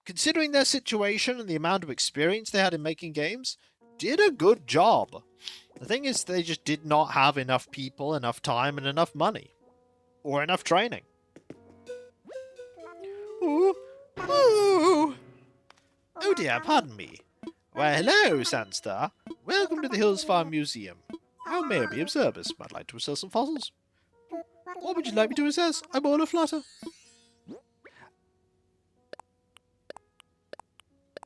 considering their situation and the amount of experience they had in making games, did a good job. The thing is, they just did not have enough people, enough time, and enough money. Or enough training. Ooh. Ooh. Oh dear, pardon me. Why, hello, Sandstar. Welcome to the Hillsfar Museum. How may I be of service? I'd like to assess some fossils. What would you like me to assess? I'm all aflutter.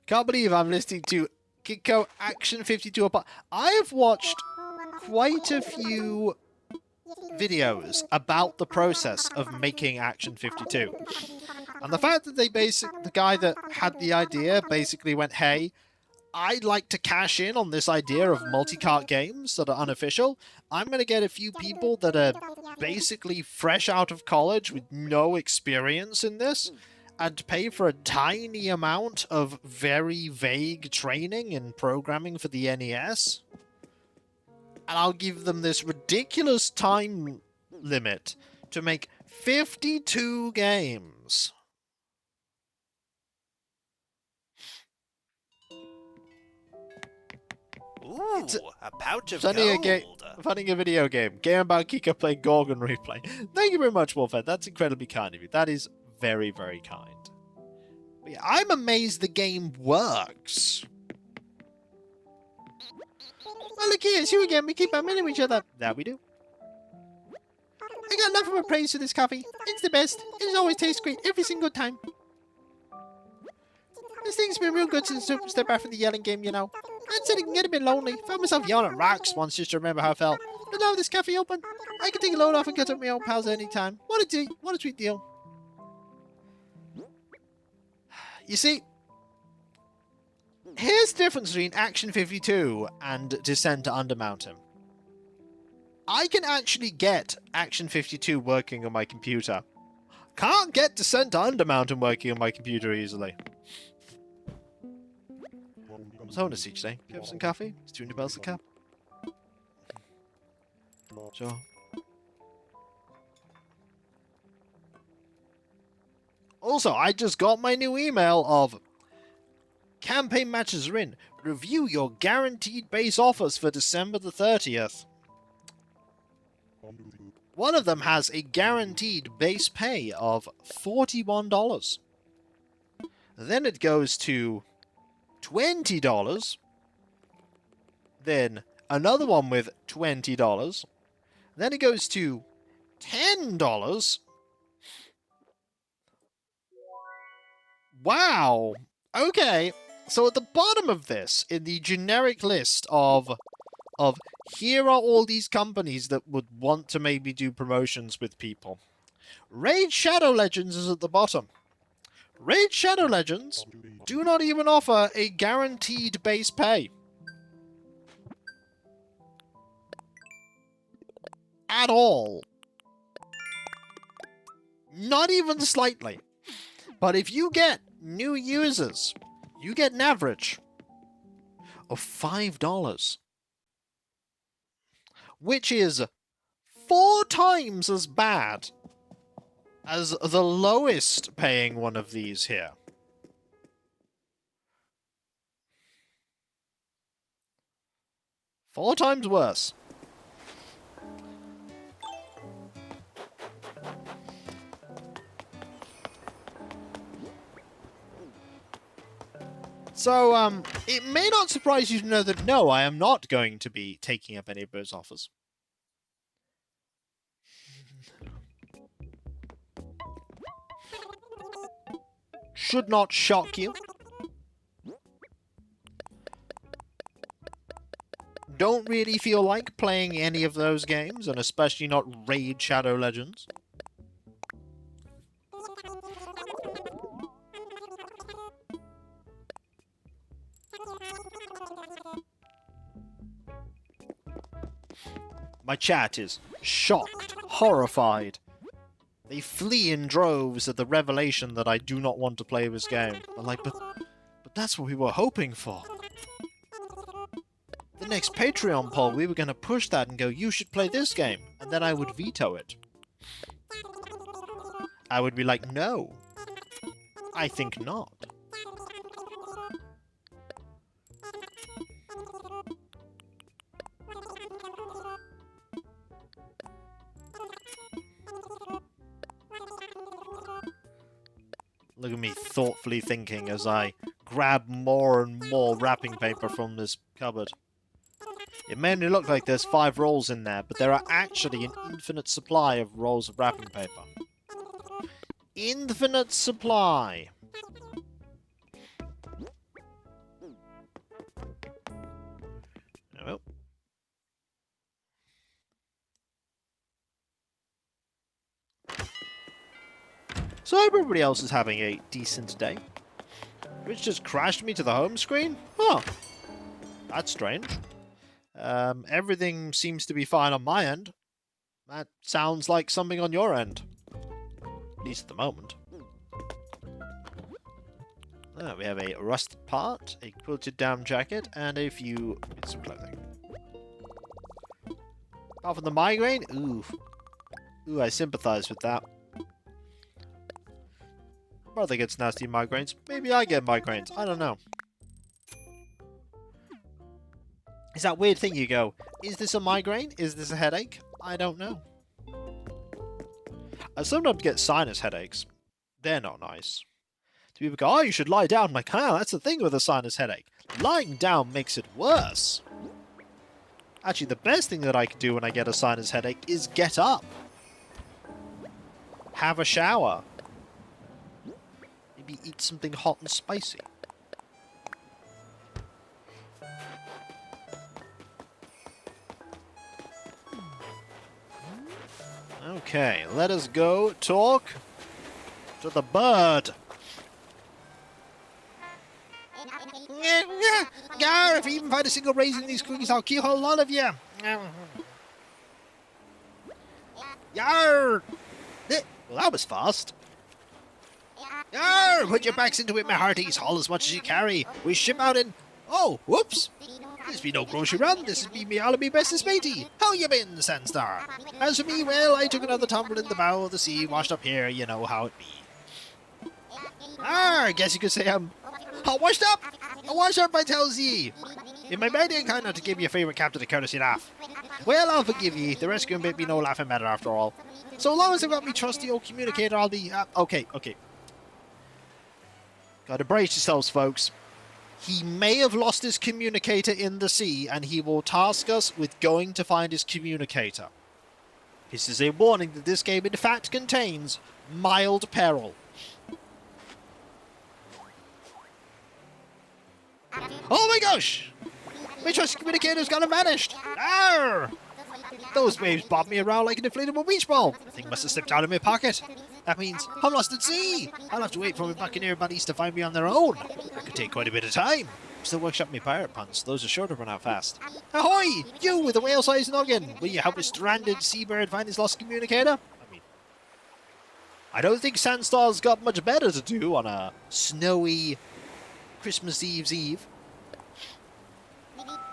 Can't believe I'm listening to Kiko Action 52 apart. I have watched quite a few videos about the process of making Action 52. And the fact that the guy that had the idea basically went, hey, I'd like to cash in on this idea of multi-cart games that are unofficial. I'm going to get a few people that are basically fresh out of college with no experience in this and pay for a tiny amount of very vague training in programming for the NES. And I'll give them this ridiculous time limit to make 52 games. Ooh, a pouch of Funding gold. Funding a video game. Game about Kika playing Gorgon replay. Thank you very much, Wolfhead. That's incredibly kind of you. That is very, very kind. But yeah, I'm amazed the game works. Well, look here, it's you again. We keep admitting each other. That we do. I got nothing but praise for this coffee. It's the best. It always tastes great every single time. This thing's been real good since I stepped back from the yelling game, you know. I said it can get a bit lonely. Found myself yelling at rocks once just to remember how I felt. But now with this cafe open, I can take a load off and catch up with my own pals anytime. What a sweet deal. You see, here's the difference between Action 52 and Descent to Undermountain. I can actually get Action 52 working on my computer. Can't get Descent to Undermountain working on my computer easily. What's home each day? Give us some coffee? It's 200 bells a cup. Sure. Also, I just got my new email of campaign matches are in. Review your guaranteed base offers for December the 30th. One of them has a guaranteed base pay of $41. Then it goes to $20. Then another one with $20. Then it goes to $10. Wow. Okay. So at the bottom of this, in the generic list of here are all these companies that would want to maybe do promotions with people. Raid Shadow Legends is at the bottom. Raid Shadow Legends do not even offer a guaranteed base pay. At all. Not even slightly. But if you get new users, you get an average of $5. Which is 4 times as bad as the lowest paying one of these here. Four times worse. So, it may not surprise you to know that no, I am not going to be taking up any of those offers. Should not shock you. Don't really feel like playing any of those games, and especially not Raid Shadow Legends. My chat is shocked, horrified. They flee in droves at the revelation that I do not want to play this game. They're like, but that's what we were hoping for. The next Patreon poll, we were going to push that and go, you should play this game. And then I would veto it. I would be like, no. I think not. Look at me thoughtfully thinking as I grab more and more wrapping paper from this cupboard. It may only look like there's 5 rolls in there, but there are actually an infinite supply of rolls of wrapping paper. Infinite supply! So everybody else is having a decent day. Which just crashed me to the home screen? Huh. That's strange. Everything seems to be fine on my end. That sounds like something on your end. At least at the moment. We have a rusted part, a quilted down jacket, and a few bits of clothing. Apart from the migraine? Ooh, I sympathize with that. Brother gets nasty migraines. Maybe I get migraines. I don't know. It's that weird thing you go, is this a migraine? Is this a headache? I don't know. I sometimes get sinus headaches. They're not nice. People go, oh, you should lie down. I'm like, that's the thing with a sinus headache. Lying down makes it worse. Actually, the best thing that I can do when I get a sinus headache is get up. Have a shower. Maybe eat something hot and spicy. Okay, let us go talk to the bird. Gar, if you even find a single raisin in these cookies, I'll kill a lot of you. Yar! Well, that was fast. Yar! Put your backs into it, my hearties. Haul as much as you carry. We ship out in... Oh, whoops! This be no grocery run. This be me all of me bestest matey. How you been, Sandstar? As for me, well, I took another tumble in the bow of the sea, washed up here. You know how it be. I guess you could say I'm all washed up. I washed up, I tells ye. In my mighty kind not to give your favourite captain a courtesy laugh. Well, I'll forgive ye. The rescue bit be no laughing matter after all. So long as I've got me trusty old communicator, I'll be... okay. Gotta brace yourselves, folks. He may have lost his communicator in the sea, and he will task us with going to find his communicator. This is a warning that this game in fact contains mild peril. Oh my gosh! My trusty communicator's gone and vanished! Arr! Those waves bobbed me around like an inflatable beach ball. The thing must have slipped out of my pocket. That means I'm lost at sea. I'll have to wait for my buccaneer buddies to find me on their own. That could take quite a bit of time. Still workshop me pirate puns. Those are sure to run out fast. Ahoy! You with a whale-sized noggin! Will you help a stranded seabird find his lost communicator? I don't think Sandstar's got much better to do on a snowy Christmas Eve's Eve.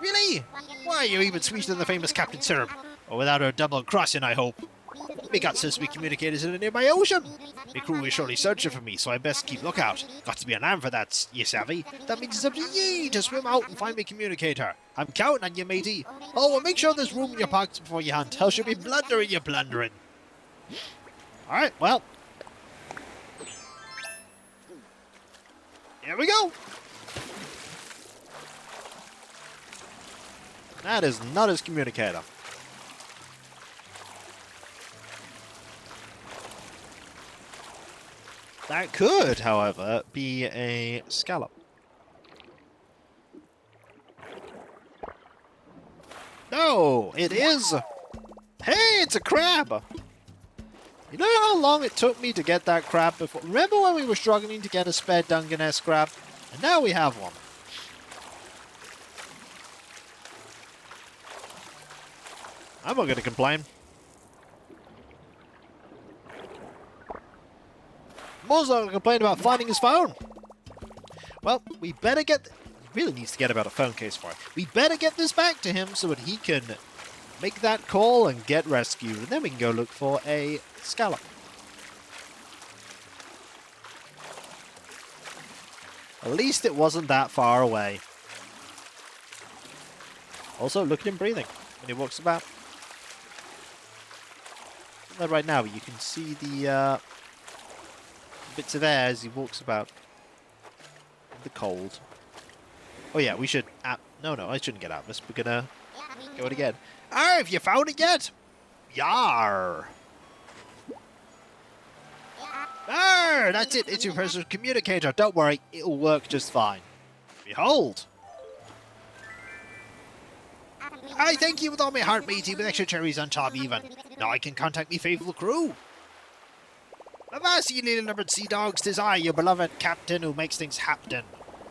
Really? Why are you even sweeter than the famous Captain Syrup? Or without her double crossing, I hope. Me got says we communicators in a nearby ocean. My crew is surely searching for me, so I best keep lookout. Got to be on land for that, ye savvy. That means it's up to ye to swim out and find me communicator. I'm counting on you, matey. Oh, well, make sure there's room in your pockets before you hunt. Else you'll be blundering, you blundering. Alright, well. Here we go. That is not his communicator. That could, however, be a scallop. No, it is. Hey, it's a crab. You know how long it took me to get that crab before? Remember when we were struggling to get a spare Dungeness crab? And now we have one. I'm not going to complain. I'm also going to complain about finding his phone. Well, we better get... He really needs to get about a phone case for it. We better get this back to him so that he can make that call and get rescued. And then we can go look for a scallop. At least it wasn't that far away. Also, look at him breathing when he walks about. Right now, you can see the bits of air as he walks about. The cold. Oh yeah, we should... no, I shouldn't get out of this. We're gonna go it again. Ah, have you found it yet? Yar! Ah, that's it. It's your personal communicator. Don't worry, it'll work just fine. Behold! I thank you with all my heart, matey, with extra cherries on top even. Now I can contact me faithful crew. Avast, ye little numbered sea dogs, 'tis I, your beloved captain, who makes things happen.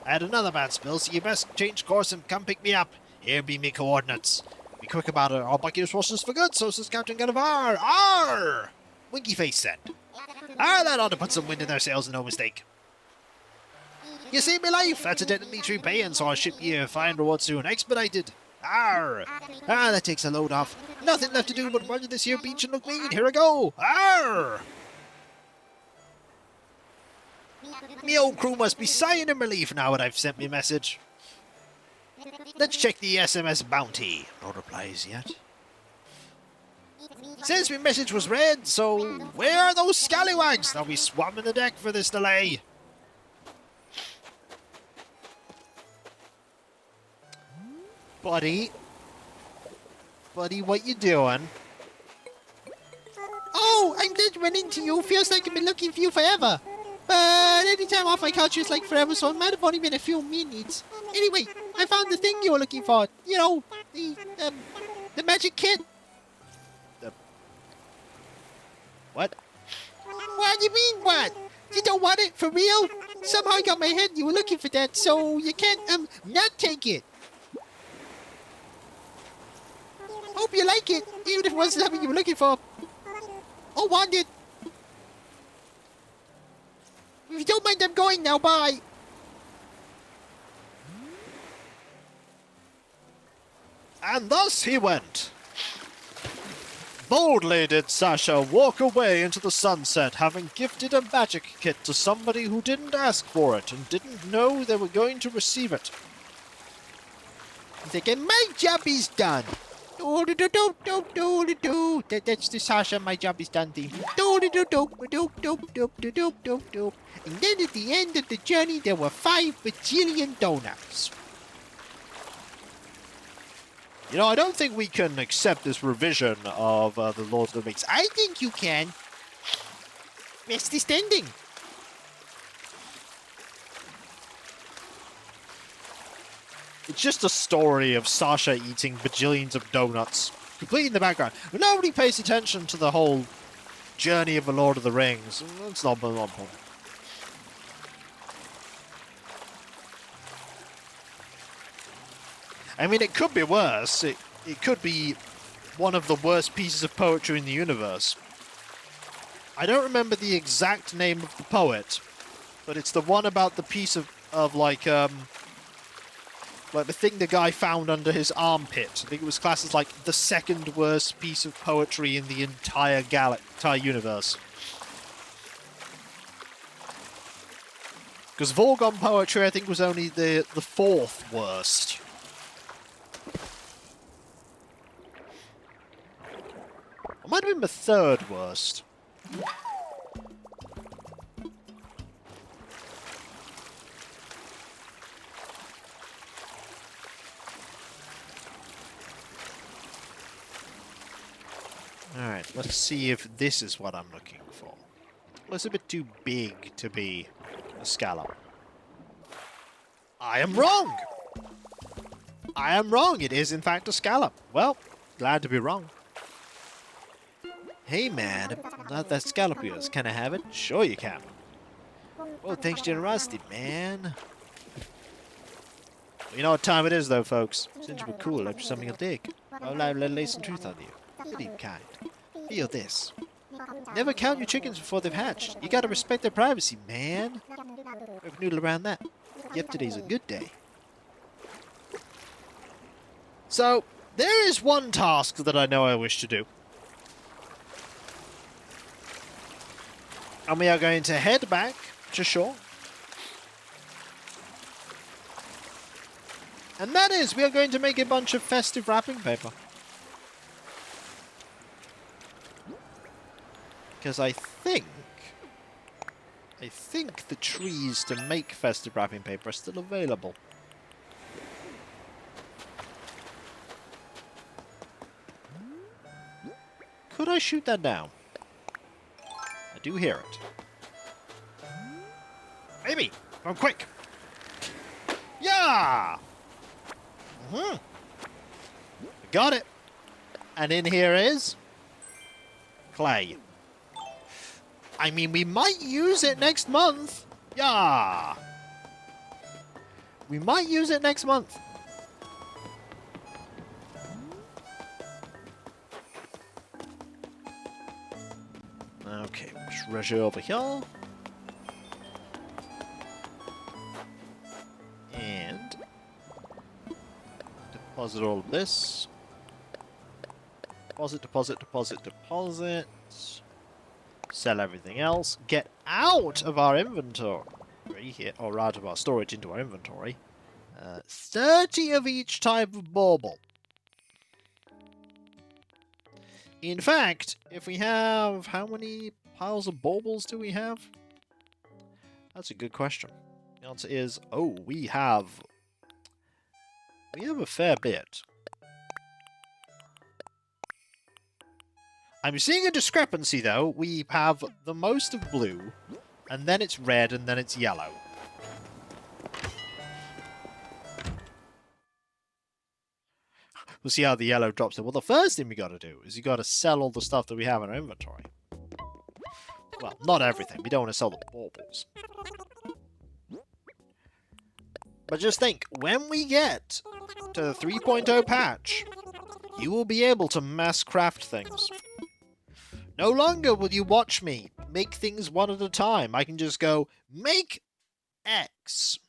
I had another bad spill, so you best change course and come pick me up. Here be me coordinates. Be quick about it, I'll buck your horses for good, so says Captain Gunnavar. Arr! Winky face said. Ah, that ought to put some wind in their sails, no mistake. You saved me life, that's a debt that needs repaying, so I'll ship you a fine reward soon. Expedited. Arr! Ah, that takes a load off. Nothing left to do but run to this here beach and look mean. Here I go. Arr! Me old crew must be sighing in relief now that I've sent me a message. Let's check the SMS bounty. No replies yet. Says my message was read, so where are those scallywags? They'll be swamping the deck for this delay. Buddy, what you doing? Oh, I'm just running into you. Feels like I've been looking for you forever. But any time off I catch you, it's like forever, so it might have only been a few minutes. Anyway, I found the thing you were looking for. You know, the magic kit. What? What do you mean, what? You don't want it, for real? Somehow I got my head you were looking for that, so you can't, not take it. Hope you like it, even if it wasn't something you were looking for. Or wanted. If you don't mind, I'm going now, bye. And thus he went. Boldly did Sasha walk away into the sunset, having gifted a magic kit to somebody who didn't ask for it and didn't know they were going to receive it. He's thinking, my job is done. That's the Sasha, my job is done theme. And then at the end of the journey, there were 5 bajillion donuts. You know, I don't think we can accept this revision of the Lord of the Rings. I think you can. It's this ending. It's just a story of Sasha eating bajillions of donuts, completely in the background. But nobody pays attention to the whole journey of the Lord of the Rings. It's not important. I mean, it could be worse. It could be one of the worst pieces of poetry in the universe. I don't remember the exact name of the poet, but it's the one about the piece of like the thing the guy found under his armpit. I think it was classed as like the second worst piece of poetry in the entire universe. Because Vorgon poetry, I think, was only the 4th worst. It might have been the 3rd worst. Alright, let's see if this is what I'm looking for. Well, it's a bit too big to be a scallop. I am wrong! I am wrong! It is, in fact, a scallop. Well, glad to be wrong. Hey, man, not that scallop of yours. Can I have it? Sure you can. Oh, thanks, generosity, man. Well, you know what time it is, though, folks. Since you were cool, I've something to dig. I'll lay some truth on you. Pretty kind. Feel this. Never count your chickens before they've hatched. You gotta respect their privacy, man. Never noodle around that. Yep, today's a good day. So, there is one task that I know I wish to do. And we are going to head back to shore. And that is, we are going to make a bunch of festive wrapping paper. Because I think the trees to make festive wrapping paper are still available. Could I shoot that down? I do hear it. Maybe. Come quick. Yeah! Got it. And in here is clay. I mean, we might use it next month. Yeah. We might use it next month. Okay, treasure over here. And deposit all of this. Deposit, deposit, deposit, deposit. Sell everything else. Get out of our inventory here, or out of our storage into our inventory. 30 of each type of bauble. In fact, if we have... How many piles of baubles do we have? That's a good question. The answer is... Oh, we have a fair bit. I'm seeing a discrepancy, though. We have the most of blue, and then it's red, and then it's yellow. We'll see how the yellow drops in. Well, the first thing we got to do is you got to sell all the stuff that we have in our inventory. Well, not everything. We don't want to sell the baubles. But just think, when we get to the 3.0 patch, you will be able to mass craft things. No longer will you watch me make things one at a time. I can just go, make X.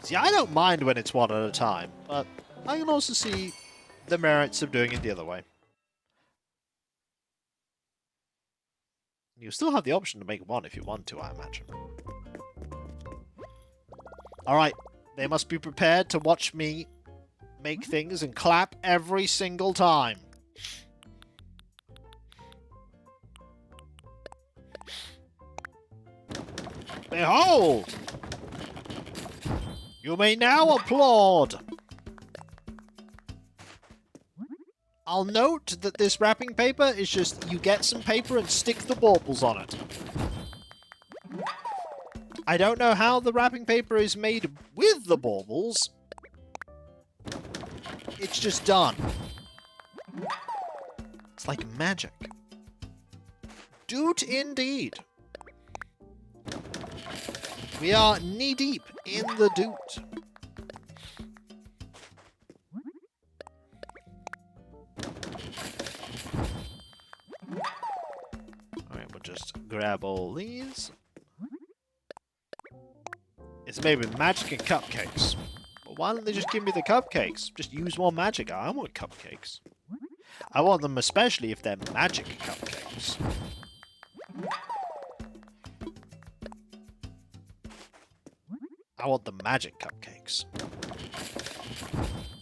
See, I don't mind when it's one at a time, but I can also see the merits of doing it the other way. You still have the option to make one if you want to, I imagine. Alright, they must be prepared to watch me make things and clap every single time. Behold! You may now applaud! I'll note that this wrapping paper is just, you get some paper and stick the baubles on it. I don't know how the wrapping paper is made with the baubles. It's just done. It's like magic. Doot indeed. We are knee-deep in the doot. Alright, we'll just grab all these. It's made with magic and cupcakes. But why don't they just give me the cupcakes? Just use more magic. I want cupcakes. I want them especially if they're magic cupcakes. I want the magic cupcakes.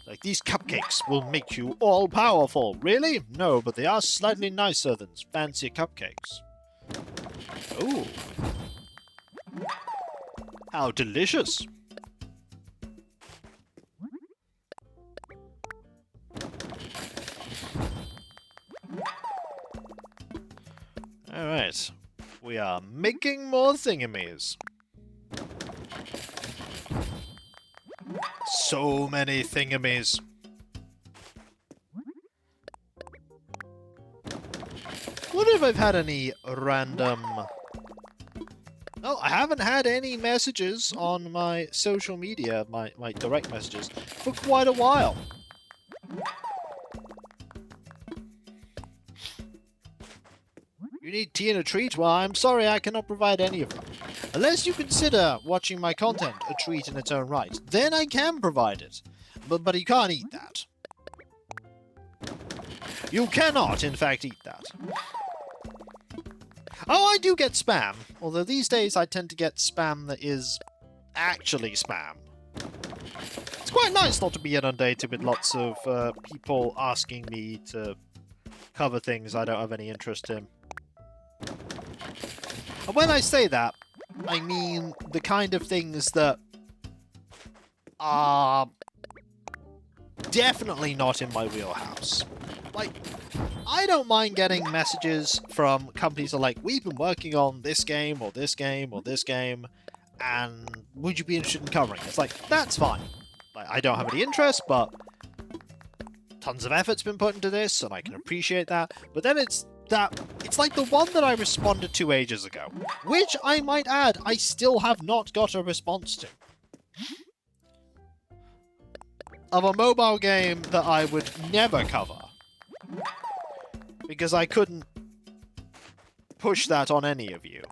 Like, these cupcakes will make you all-powerful. Really? No, but they are slightly nicer than fancy cupcakes. Ooh. How delicious. Alright. We are making more thingamies. So many thingamies. Wonder if I've had any random... No, I haven't had any messages on my social media, my direct messages, for quite a while. You need tea and a treat? Well, I'm sorry I cannot provide any of them. Unless you consider watching my content a treat in its own right, then I can provide it. But you can't eat that. You cannot, in fact, eat that. Oh, I do get spam. Although these days I tend to get spam that is actually spam. It's quite nice not to be inundated with lots of people asking me to cover things I don't have any interest in. And when I say that, I mean the kind of things that are definitely not in my wheelhouse. Like, I don't mind getting messages from companies that are like, we've been working on this game, or this game, or this game, and would you be interested in covering it? It's like, that's fine. Like, I don't have any interest, but tons of effort's been put into this, and I can appreciate that. But then it's like the one that I responded to ages ago, which I might add, I still have not got a response to. Of a mobile game that I would never cover. Because I couldn't push that on any of you.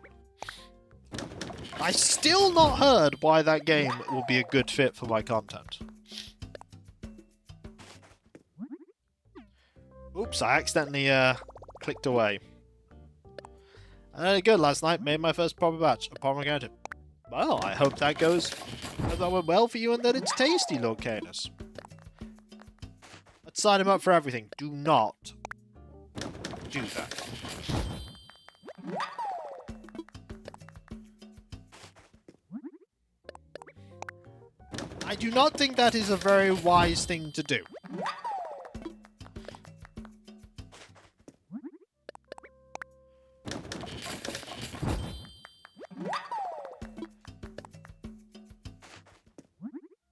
I still not heard why that game will be a good fit for my content. Oops, I accidentally clicked away. I did good last night, made my first proper batch of pomegranate. Well, I hope that went well for you and that it's tasty, Lord Canis. Let's sign him up for everything. Do not do that. I do not think that is a very wise thing to do.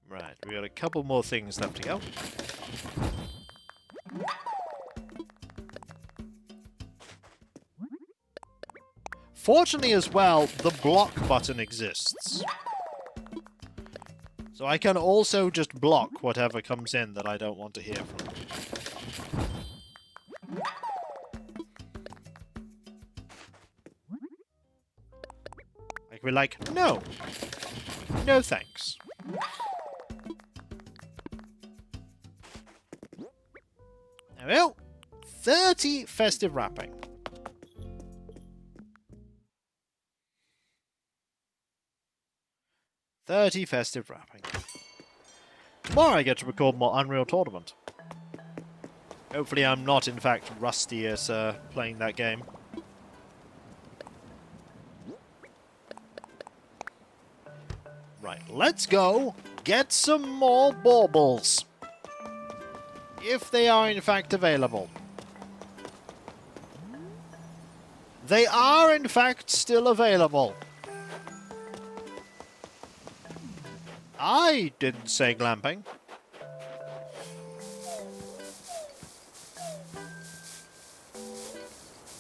Right, we got a couple more things left to go. Fortunately as well, the block button exists. So I can also just block whatever comes in that I don't want to hear from. I can be like, no. No thanks. There we go. 30 festive wrapping. Festive wrapping. Tomorrow I get to record more Unreal Tournament. Hopefully I'm not, in fact, rusty as playing that game. Right, let's go get some more baubles. If they are, in fact, available. They are, in fact, still available. I didn't say glamping.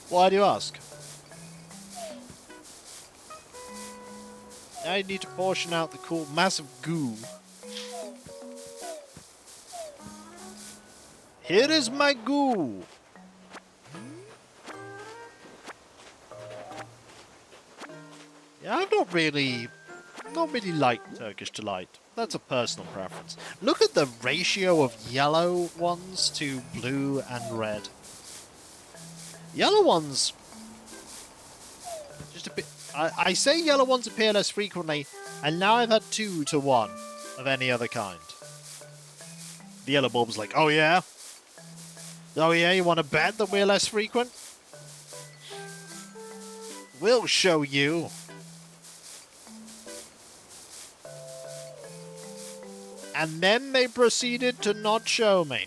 Why do you ask? I need to portion out the cool massive goo. Here is my goo. Yeah, I've not really like Turkish Delight. That's a personal preference. Look at the ratio of yellow ones to blue and red. Yellow ones... just a bit... I say yellow ones appear less frequently, and now I've had 2 to 1 of any other kind. The yellow bulb's like, oh yeah? Oh yeah, you want to bet that we're less frequent? We'll show you. And then they proceeded to not show me.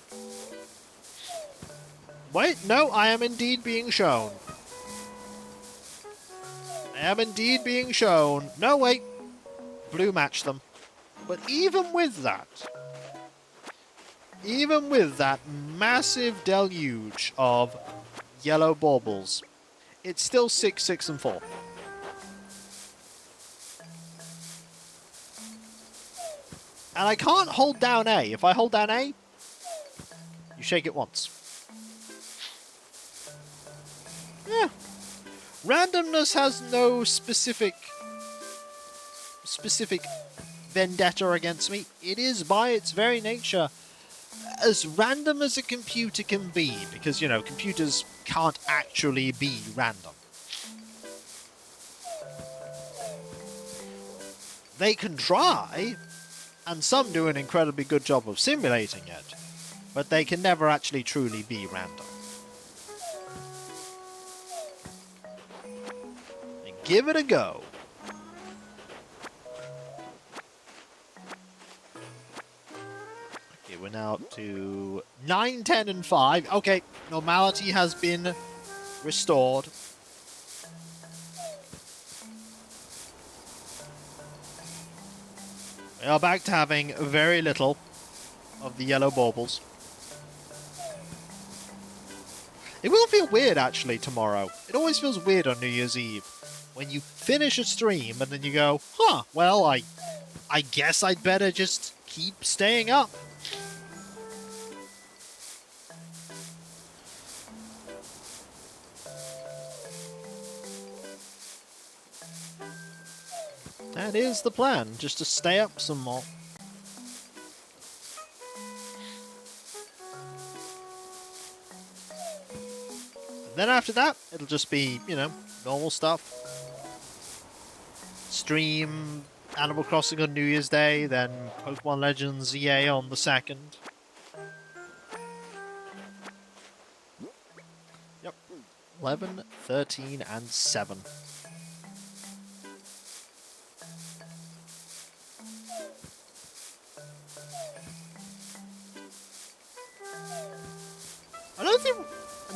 Wait, no, I am indeed being shown. I am indeed being shown. No, wait. Blue matched them. But even with that massive deluge of yellow baubles, it's still 6, 6, and 4. And I can't hold down A. If I hold down A, you shake it once. Yeah. Randomness has no specific vendetta against me. It is, by its very nature, as random as a computer can be, because, you know, computers can't actually be random. They can try, and some do an incredibly good job of simulating it, but they can never actually truly be random. And give it a go. Okay, we're now up to 9, 10, and 5. Okay, normality has been restored. We are back to having very little of the yellow baubles. It will feel weird, actually, tomorrow. It always feels weird on New Year's Eve. When you finish a stream and then you go, huh, well, I guess I'd better just keep staying up. That is the plan, just to stay up some more. And then after that, it'll just be, you know, normal stuff. Stream Animal Crossing on New Year's Day, then Pokemon Legends EA on the 2nd. Yep. 11, 13, and 7. I don't think...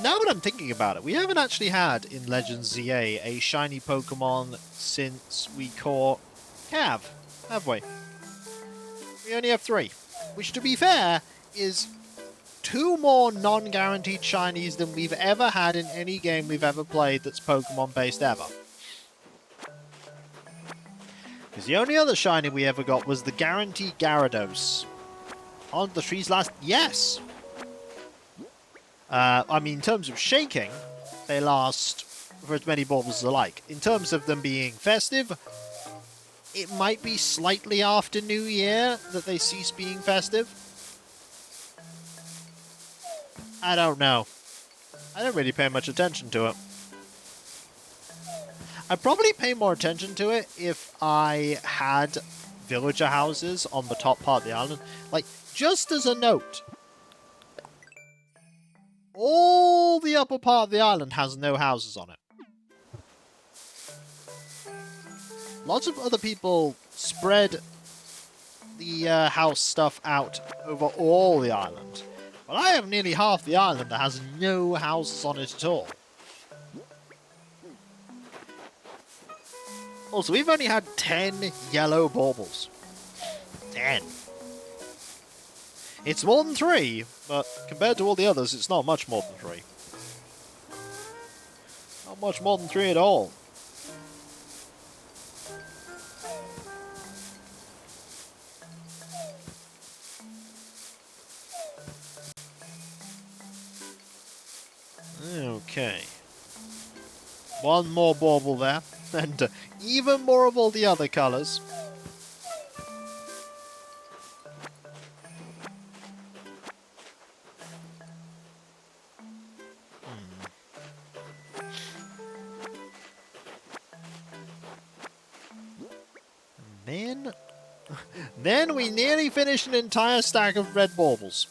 Now that I'm thinking about it, we haven't actually had in Legends ZA a shiny Pokemon since we caught Cav, have we? We only have 3. Which, to be fair, is 2 more non-guaranteed shinies than we've ever had in any game we've ever played that's Pokemon-based ever. Because the only other shiny we ever got was the guaranteed Gyarados. On the trees last... Yes! I mean, in terms of shaking, they last for as many baubles as I like. In terms of them being festive, it might be slightly after New Year that they cease being festive. I don't know. I don't really pay much attention to it. I'd probably pay more attention to it if I had villager houses on the top part of the island. Like, just as a note, all the upper part of the island has no houses on it. Lots of other people spread the house stuff out over all the island. But I have nearly half the island that has no houses on it at all. Also, we've only had 10 yellow baubles. 10. It's more than 3, but compared to all the others, it's not much more than 3. Not much more than 3 at all. Okay. 1 more bauble there, and even more of all the other colours. Then we nearly finished an entire stack of red baubles.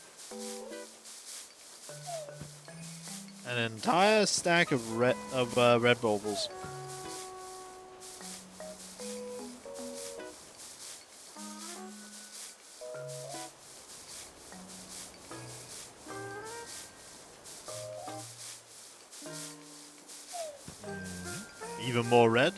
An entire stack of red baubles. Even more red.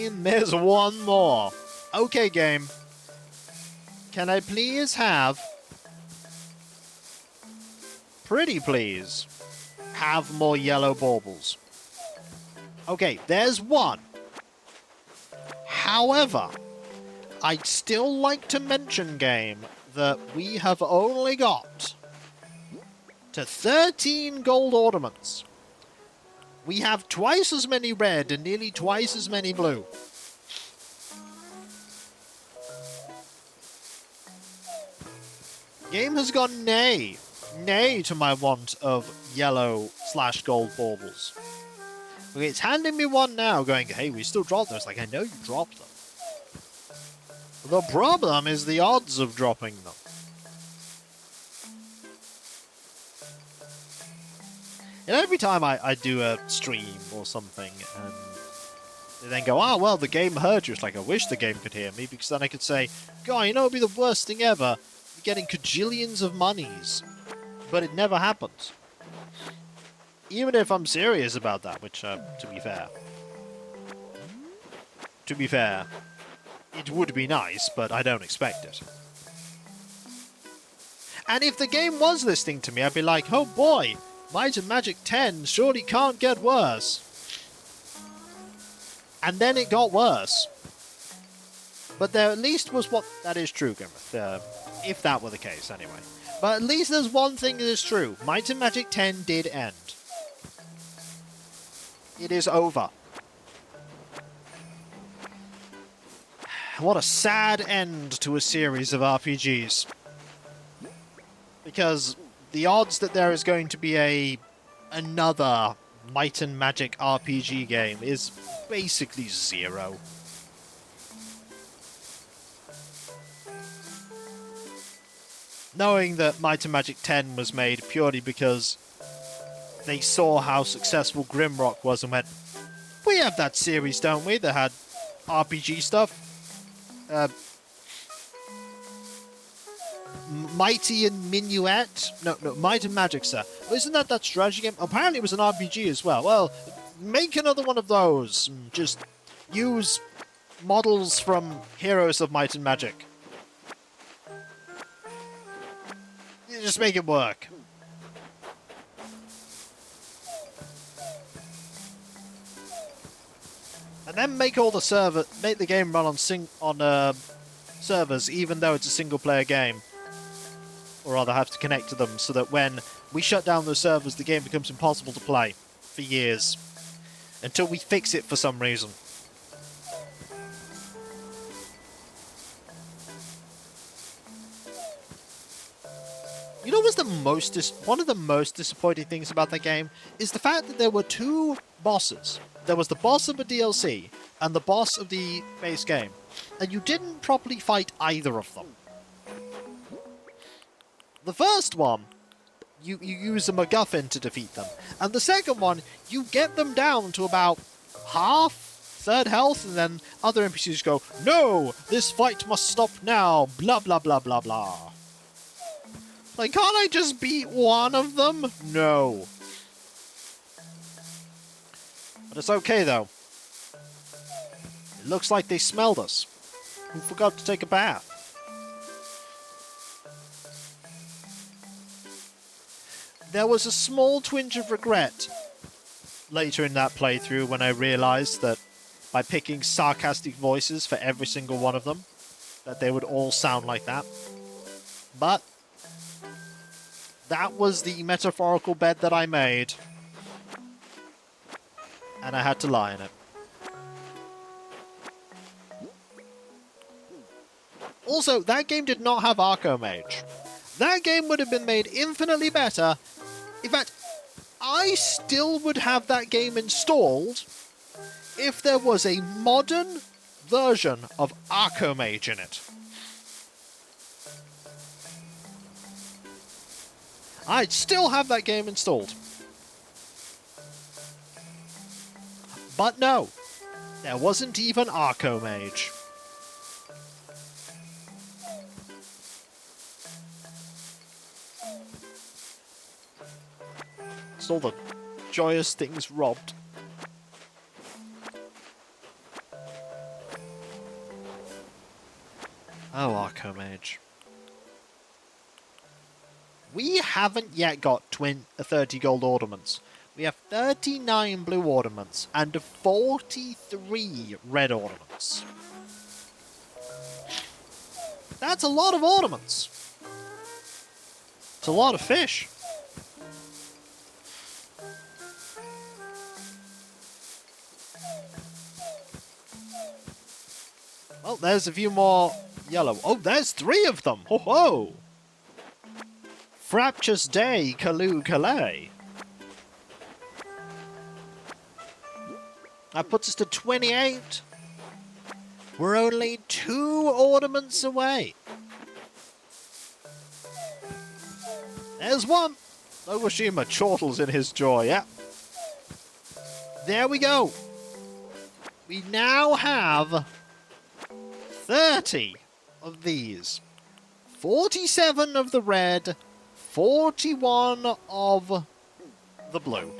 And there's 1 more. Okay, game. Can I please have... Pretty please. Have more yellow baubles. Okay, there's 1. However, I'd still like to mention, game, that we have only got to 13 gold ornaments. We have twice as many red and nearly twice as many blue. Game has gone nay to my want of yellow/gold baubles. Okay, it's handing me 1 now, going, hey, we still dropped them. It's like, I know you dropped them. The problem is the odds of dropping them. And every time I do a stream or something, and they then go, oh, well, the game heard you. It's like, I wish the game could hear me, because then I could say, God, you know, it would be the worst thing ever. You're getting cajillions of monies. But it never happens. Even if I'm serious about that, which, to be fair, it would be nice, but I don't expect it. And if the game was listening to me, I'd be like, oh boy, Might and Magic 10 surely can't get worse. And then it got worse. But there at least was what... That is true, Grimmer. If that were the case, anyway. But at least there's one thing that is true. Might and Magic 10 did end. It is over. What a sad end to a series of RPGs. Because the odds that there is going to be another Might and Magic RPG game is basically zero. Knowing that Might and Magic 10 was made purely because they saw how successful Grimrock was and went, we have that series, don't we, that had RPG stuff? Mighty and Minuet? No, Might and Magic, sir. Well, isn't that strategy game? Apparently it was an RPG as well. Well, make another one of those. Just use models from Heroes of Might and Magic. Just make it work. And then make the game run on servers, even though it's a single-player game. Or rather, have to connect to them so that when we shut down those servers, the game becomes impossible to play for years until we fix it for some reason. You know what's one of the most disappointing things about that game is the fact that there were two bosses. There was the boss of the DLC and the boss of the base game, and you didn't properly fight either of them. The first one, you use a MacGuffin to defeat them, and the second one, you get them down to about third health, and then other NPCs go, no, this fight must stop now, blah blah blah blah blah. Like, can't I just beat one of them? No. But it's okay, though. It looks like they smelled us. We forgot to take a bath. There was a small twinge of regret later in that playthrough when I realized that by picking sarcastic voices for every single one of them, that they would all sound like that. But that was the metaphorical bed that I made. And I had to lie in it. Also, that game did not have Archomage. That game would have been made infinitely better. In fact, I still would have that game installed if there was a modern version of Archomage in it. I'd still have that game installed. But no, there wasn't even Archomage. It's all the joyous things robbed. Oh, Archomage. We haven't yet got 30 gold ornaments. We have 39 blue ornaments and 43 red ornaments. That's a lot of ornaments. It's a lot of fish. Well, there's a few more yellow. Oh, there's 3 of them. Ho ho! Fraptious Day, Kalu Kalay. That puts us to 28. We're only 2 ornaments away. There's one. Ogoshima chortles in his joy, yeah. There we go. We now have 30 of these. 47 of the red, 41 of the blue.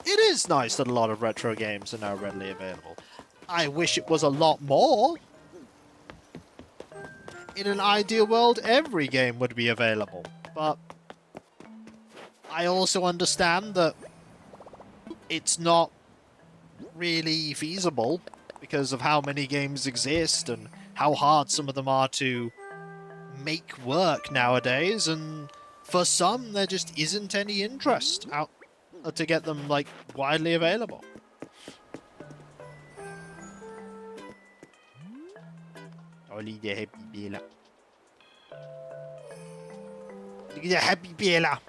It is nice that a lot of retro games are now readily available. I wish it was a lot more. In an ideal world, every game would be available. But I also understand that it's not really feasible because of how many games exist and how hard some of them are to make work nowadays, and for some there just isn't any interest out to get them like widely available. Ollie the happy Bella. Look at the happy Bella.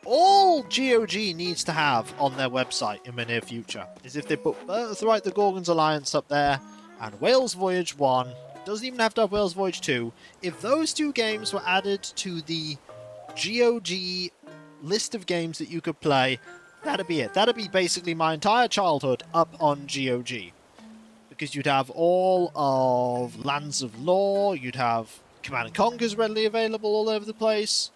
All GOG needs to have on their website in the near future is if they put Birthright the Gorgon's Alliance up there and Whale's Voyage 1, doesn't even have to have Whale's Voyage 2, if those two games were added to the GOG list of games that you could play, that'd be it. That'd be basically my entire childhood up on GOG. Because you'd have all of Lands of Lore, you'd have Command & Conquer's readily available all over the place,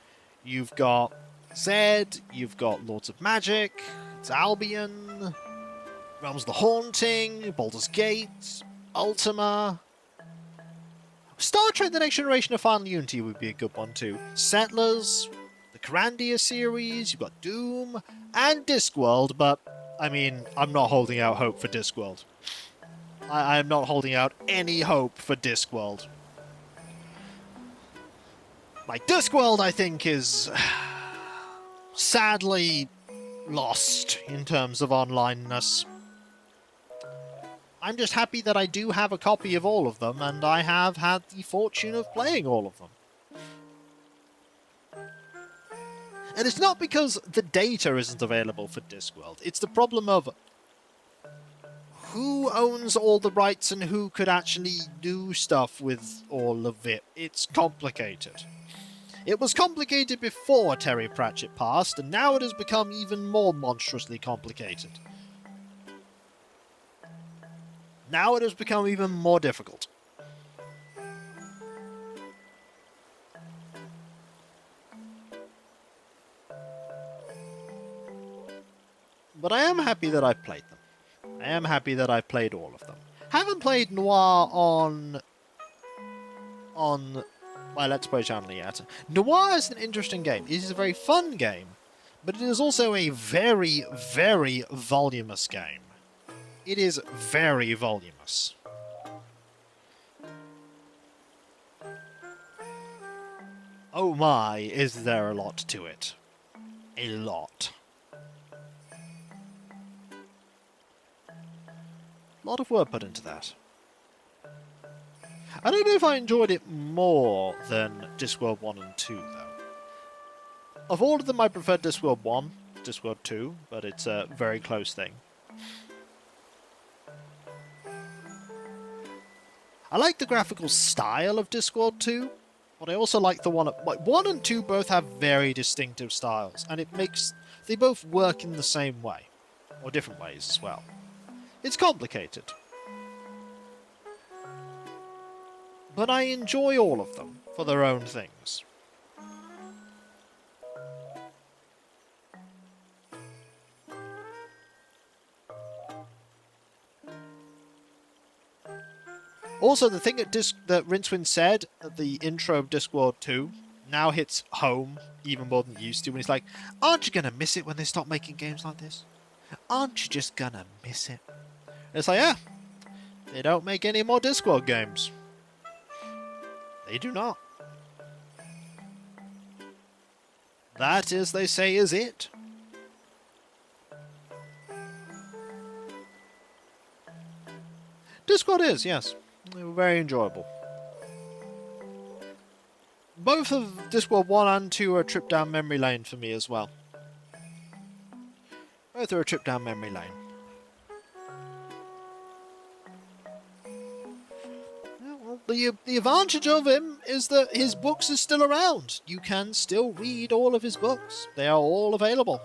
you've got Zed, you've got Lords of Magic, it's Albion, Realms of the Haunting, Baldur's Gate, Ultima. Star Trek The Next Generation of Final Unity would be a good one too. Settlers, the Carandia series, you've got Doom, and Discworld, but, I mean, I'm not holding out hope for Discworld. I am not holding out any hope for Discworld. Like, Discworld, I think, is sadly lost in terms of onlineness. I'm just happy that I do have a copy of all of them, and I have had the fortune of playing all of them. And it's not because the data isn't available for Discworld, it's the problem of who owns all the rights and who could actually do stuff with all of it. It's complicated. It was complicated before Terry Pratchett passed, and now it has become even more monstrously complicated. Now it has become even more difficult. But I am happy that I've played them. I am happy that I've played all of them. Haven't played Noir on my Let's Play channel yet. Noir is an interesting game. It is a very fun game, but it is also a very, very voluminous game. It is very voluminous. Oh my, is there a lot to it. A lot. A lot of work put into that. I don't know if I enjoyed it more than Discworld 1 and 2, though. Of all of them, I prefer Discworld 1, Discworld 2, but it's a very close thing. I like the graphical style of Discworld 2, but I also like the one... 1 and 2 both have very distinctive styles, and it makes... they both work in the same way, or different ways as well. It's complicated. But I enjoy all of them for their own things. Also, the thing that Rincewind said at the intro of Discworld 2 now hits home even more than it used to, when he's like, aren't you going to miss it when they stop making games like this? Aren't you just going to miss it? And it's like, yeah, they don't make any more Discworld games. They do not. That, as they say, is it. Discworld is, yes. They were very enjoyable. Both of Discworld 1 and 2 are a trip down memory lane for me as well. Both are a trip down memory lane. The advantage of him is that his books are still around. You can still read all of his books. They are all available.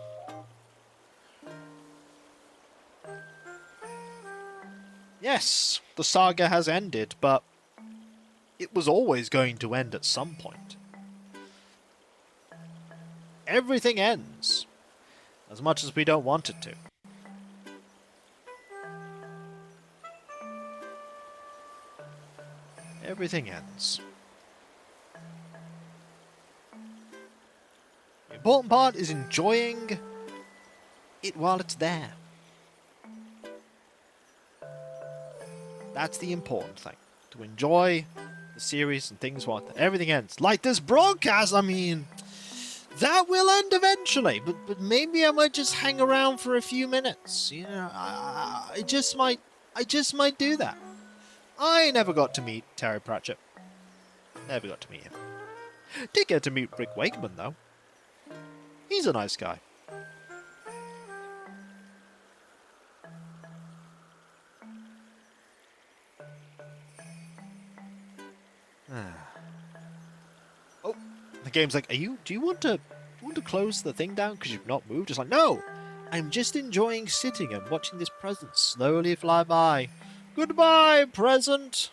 Yes, the saga has ended, but it was always going to end at some point. everything ends. As much as we don't want it to. Everything ends. The important part is enjoying it while it's there. That's the important thing. To enjoy the series and things while everything ends. Like this broadcast, I mean, that will end eventually. But maybe I might just hang around for a few minutes. You know, I just might do that. I never got to meet Terry Pratchett. Never got to meet him. Did get to meet Rick Wakeman, though. He's a nice guy. Oh, the game's like, do you want to close the thing down because you've not moved? It's like, no! I'm just enjoying sitting and watching this present slowly fly by. Goodbye, present!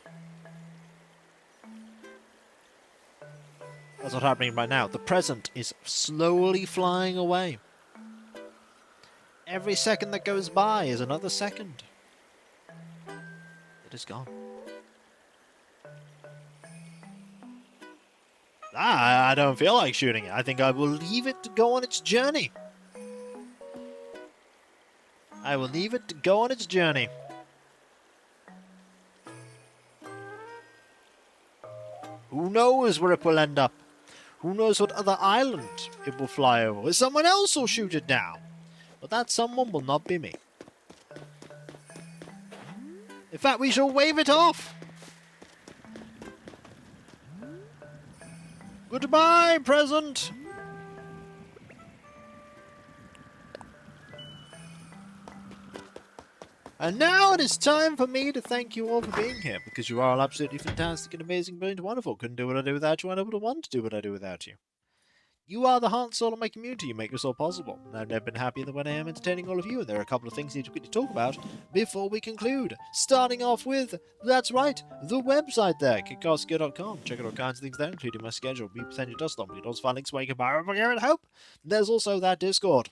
That's what's happening right now. The present is slowly flying away. Every second that goes by is another second. It is gone. I don't feel like shooting it. I think I will leave it to go on its journey. I will leave it to go on its journey. Who knows where it will end up? Who knows what other island it will fly over? Someone else will shoot it down. But that someone will not be me. In fact, we shall wave it off. Goodbye, present. And now it is time for me to thank you all for being here, because you are all absolutely fantastic and amazing, brilliant, wonderful. Couldn't do what I do without you, and I would want to do what I do without you. You are the heart and soul of my community. You make this all possible. And I've never been happier than when I am entertaining all of you, and there are a couple of things I need to quickly talk about before we conclude. Starting off with, that's right, the website there, kickosgear.com. Check out all kinds of things there, including my schedule, me percentage dust on. We can also find links where you can buy over here and hope. There's also that Discord,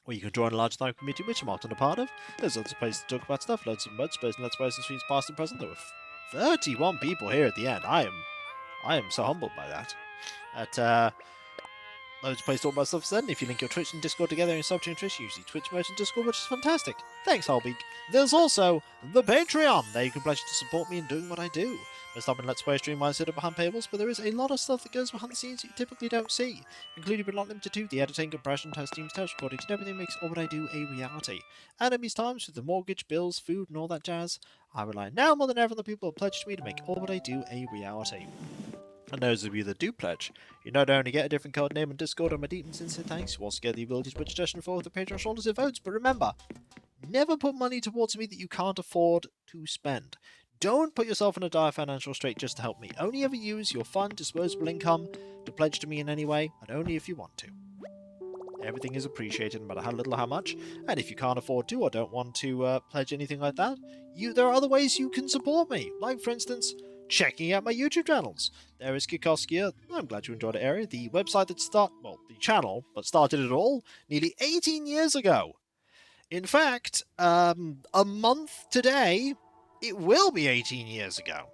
where you can join a large time community, which I'm often a part of. There's lots of places to talk about stuff, loads of mud space and let's play some streams past and present. There were 31 people here at the end. I am so humbled by that. Loads of places to talk about stuff then. If you link your Twitch and Discord together and sub to your Twitch, usually Twitch merch and Discord, which is fantastic. Thanks, Holbeek. There's also the Patreon. There you can pledge to support me in doing what I do. Most often Let's Play stream I sit behind paywalls, but there is a lot of stuff that goes behind the scenes that you typically don't see, including but not limited to the editing, compression, testing, test recordings, and everything makes all what I do a reality. And in these times, with the mortgage, bills, food, and all that jazz, I rely now more than ever on the people who pledge to me to make all what I do a reality. And those of you that do pledge, you not only get a different code name and Discord on my deep and sincere thanks, you also get the ability to put suggestion for the Patreon shoulders and votes, but remember, never put money towards me that you can't afford to spend. Don't put yourself in a dire financial strait just to help me. Only ever use your fun, disposable income to pledge to me in any way, and only if you want to. Everything is appreciated, no matter how little or how much, and if you can't afford to or don't want to pledge anything like that, there are other ways you can support me, like, for instance, checking out my YouTube channels. There is Kikoskia. I'm glad you enjoyed it, area. The website that the channel that started it all nearly 18 years ago. In fact, a month today, it will be 18 years ago.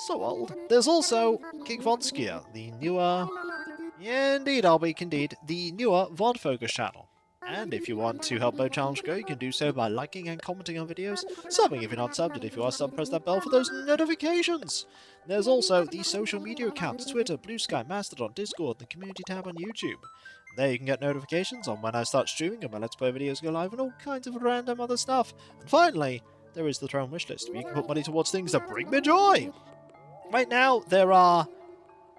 So old. There's also Kikvodskia, the newer... Yeah, indeed, Albie, indeed. The newer VOD Focus channel. And if you want to help both channels grow, you can do so by liking and commenting on videos, subbing if you're not subbed, and if you are subbed, press that bell for those notifications. There's also the social media accounts, Twitter, Blue Sky, Mastodon, Discord, and the community tab on YouTube. There you can get notifications on when I start streaming and my Let's Play videos go live and all kinds of random other stuff. And finally, there is the Throne Wishlist, where you can put money towards things that bring me joy. Right now, there are...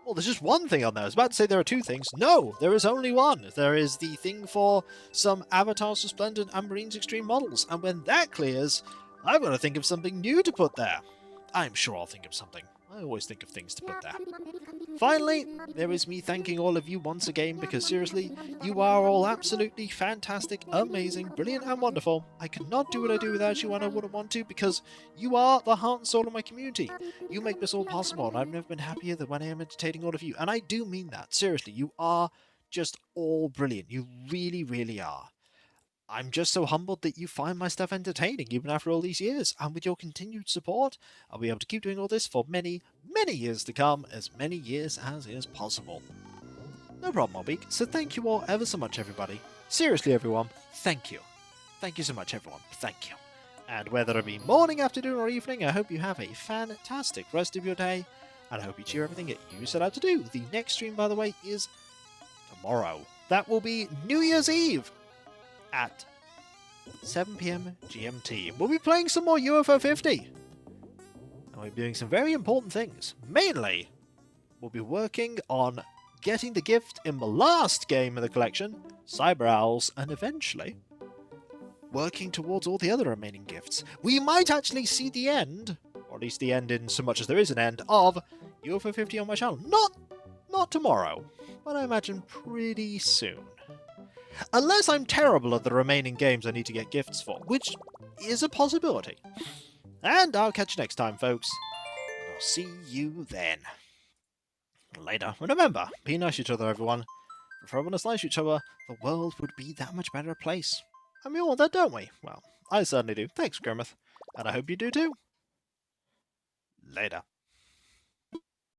Well, there's just one thing on there. I was about to say there are two things. No, there is only one. There is the thing for some Avatars Resplendent and Marines Extreme models. And when that clears, I've got to think of something new to put there. I'm sure I'll think of something. I always think of things to put there. Finally, there is me thanking all of you once again, because seriously, you are all absolutely fantastic, amazing, brilliant, and wonderful. I could not do what I do without you, and I wouldn't want to, because you are the heart and soul of my community. You make this all possible, and I've never been happier than when I am entertaining all of you. And I do mean that. Seriously, you are just all brilliant. You really, really are. I'm just so humbled that you find my stuff entertaining even after all these years, and with your continued support, I'll be able to keep doing all this for many, many years to come, as many years as is possible. No problem, Mobbeak. So thank you all ever so much, everybody. Seriously, everyone, thank you. Thank you so much, everyone. Thank you. And whether it be morning, afternoon, or evening, I hope you have a fantastic rest of your day, and I hope you cheer everything that you set out to do. The next stream, by the way, is tomorrow. That will be New Year's Eve at 7 PM GMT. We'll be playing some more UFO 50. And we'll be doing some very important things. Mainly, we'll be working on getting the gift in the last game in the collection, Cyber Owls, and eventually working towards all the other remaining gifts. We might actually see the end, or at least the end in so much as there is an end, of UFO 50 on my channel. Not tomorrow, but I imagine pretty soon. Unless I'm terrible at the remaining games I need to get gifts for, which is a possibility. And I'll catch you next time, folks. I'll see you then. Later. And remember, be nice to each other, everyone. If everyone was nice to each other, the world would be that much better a place. And we all want that, don't we? Well, I certainly do. Thanks, Grimmeth. And I hope you do too. Later.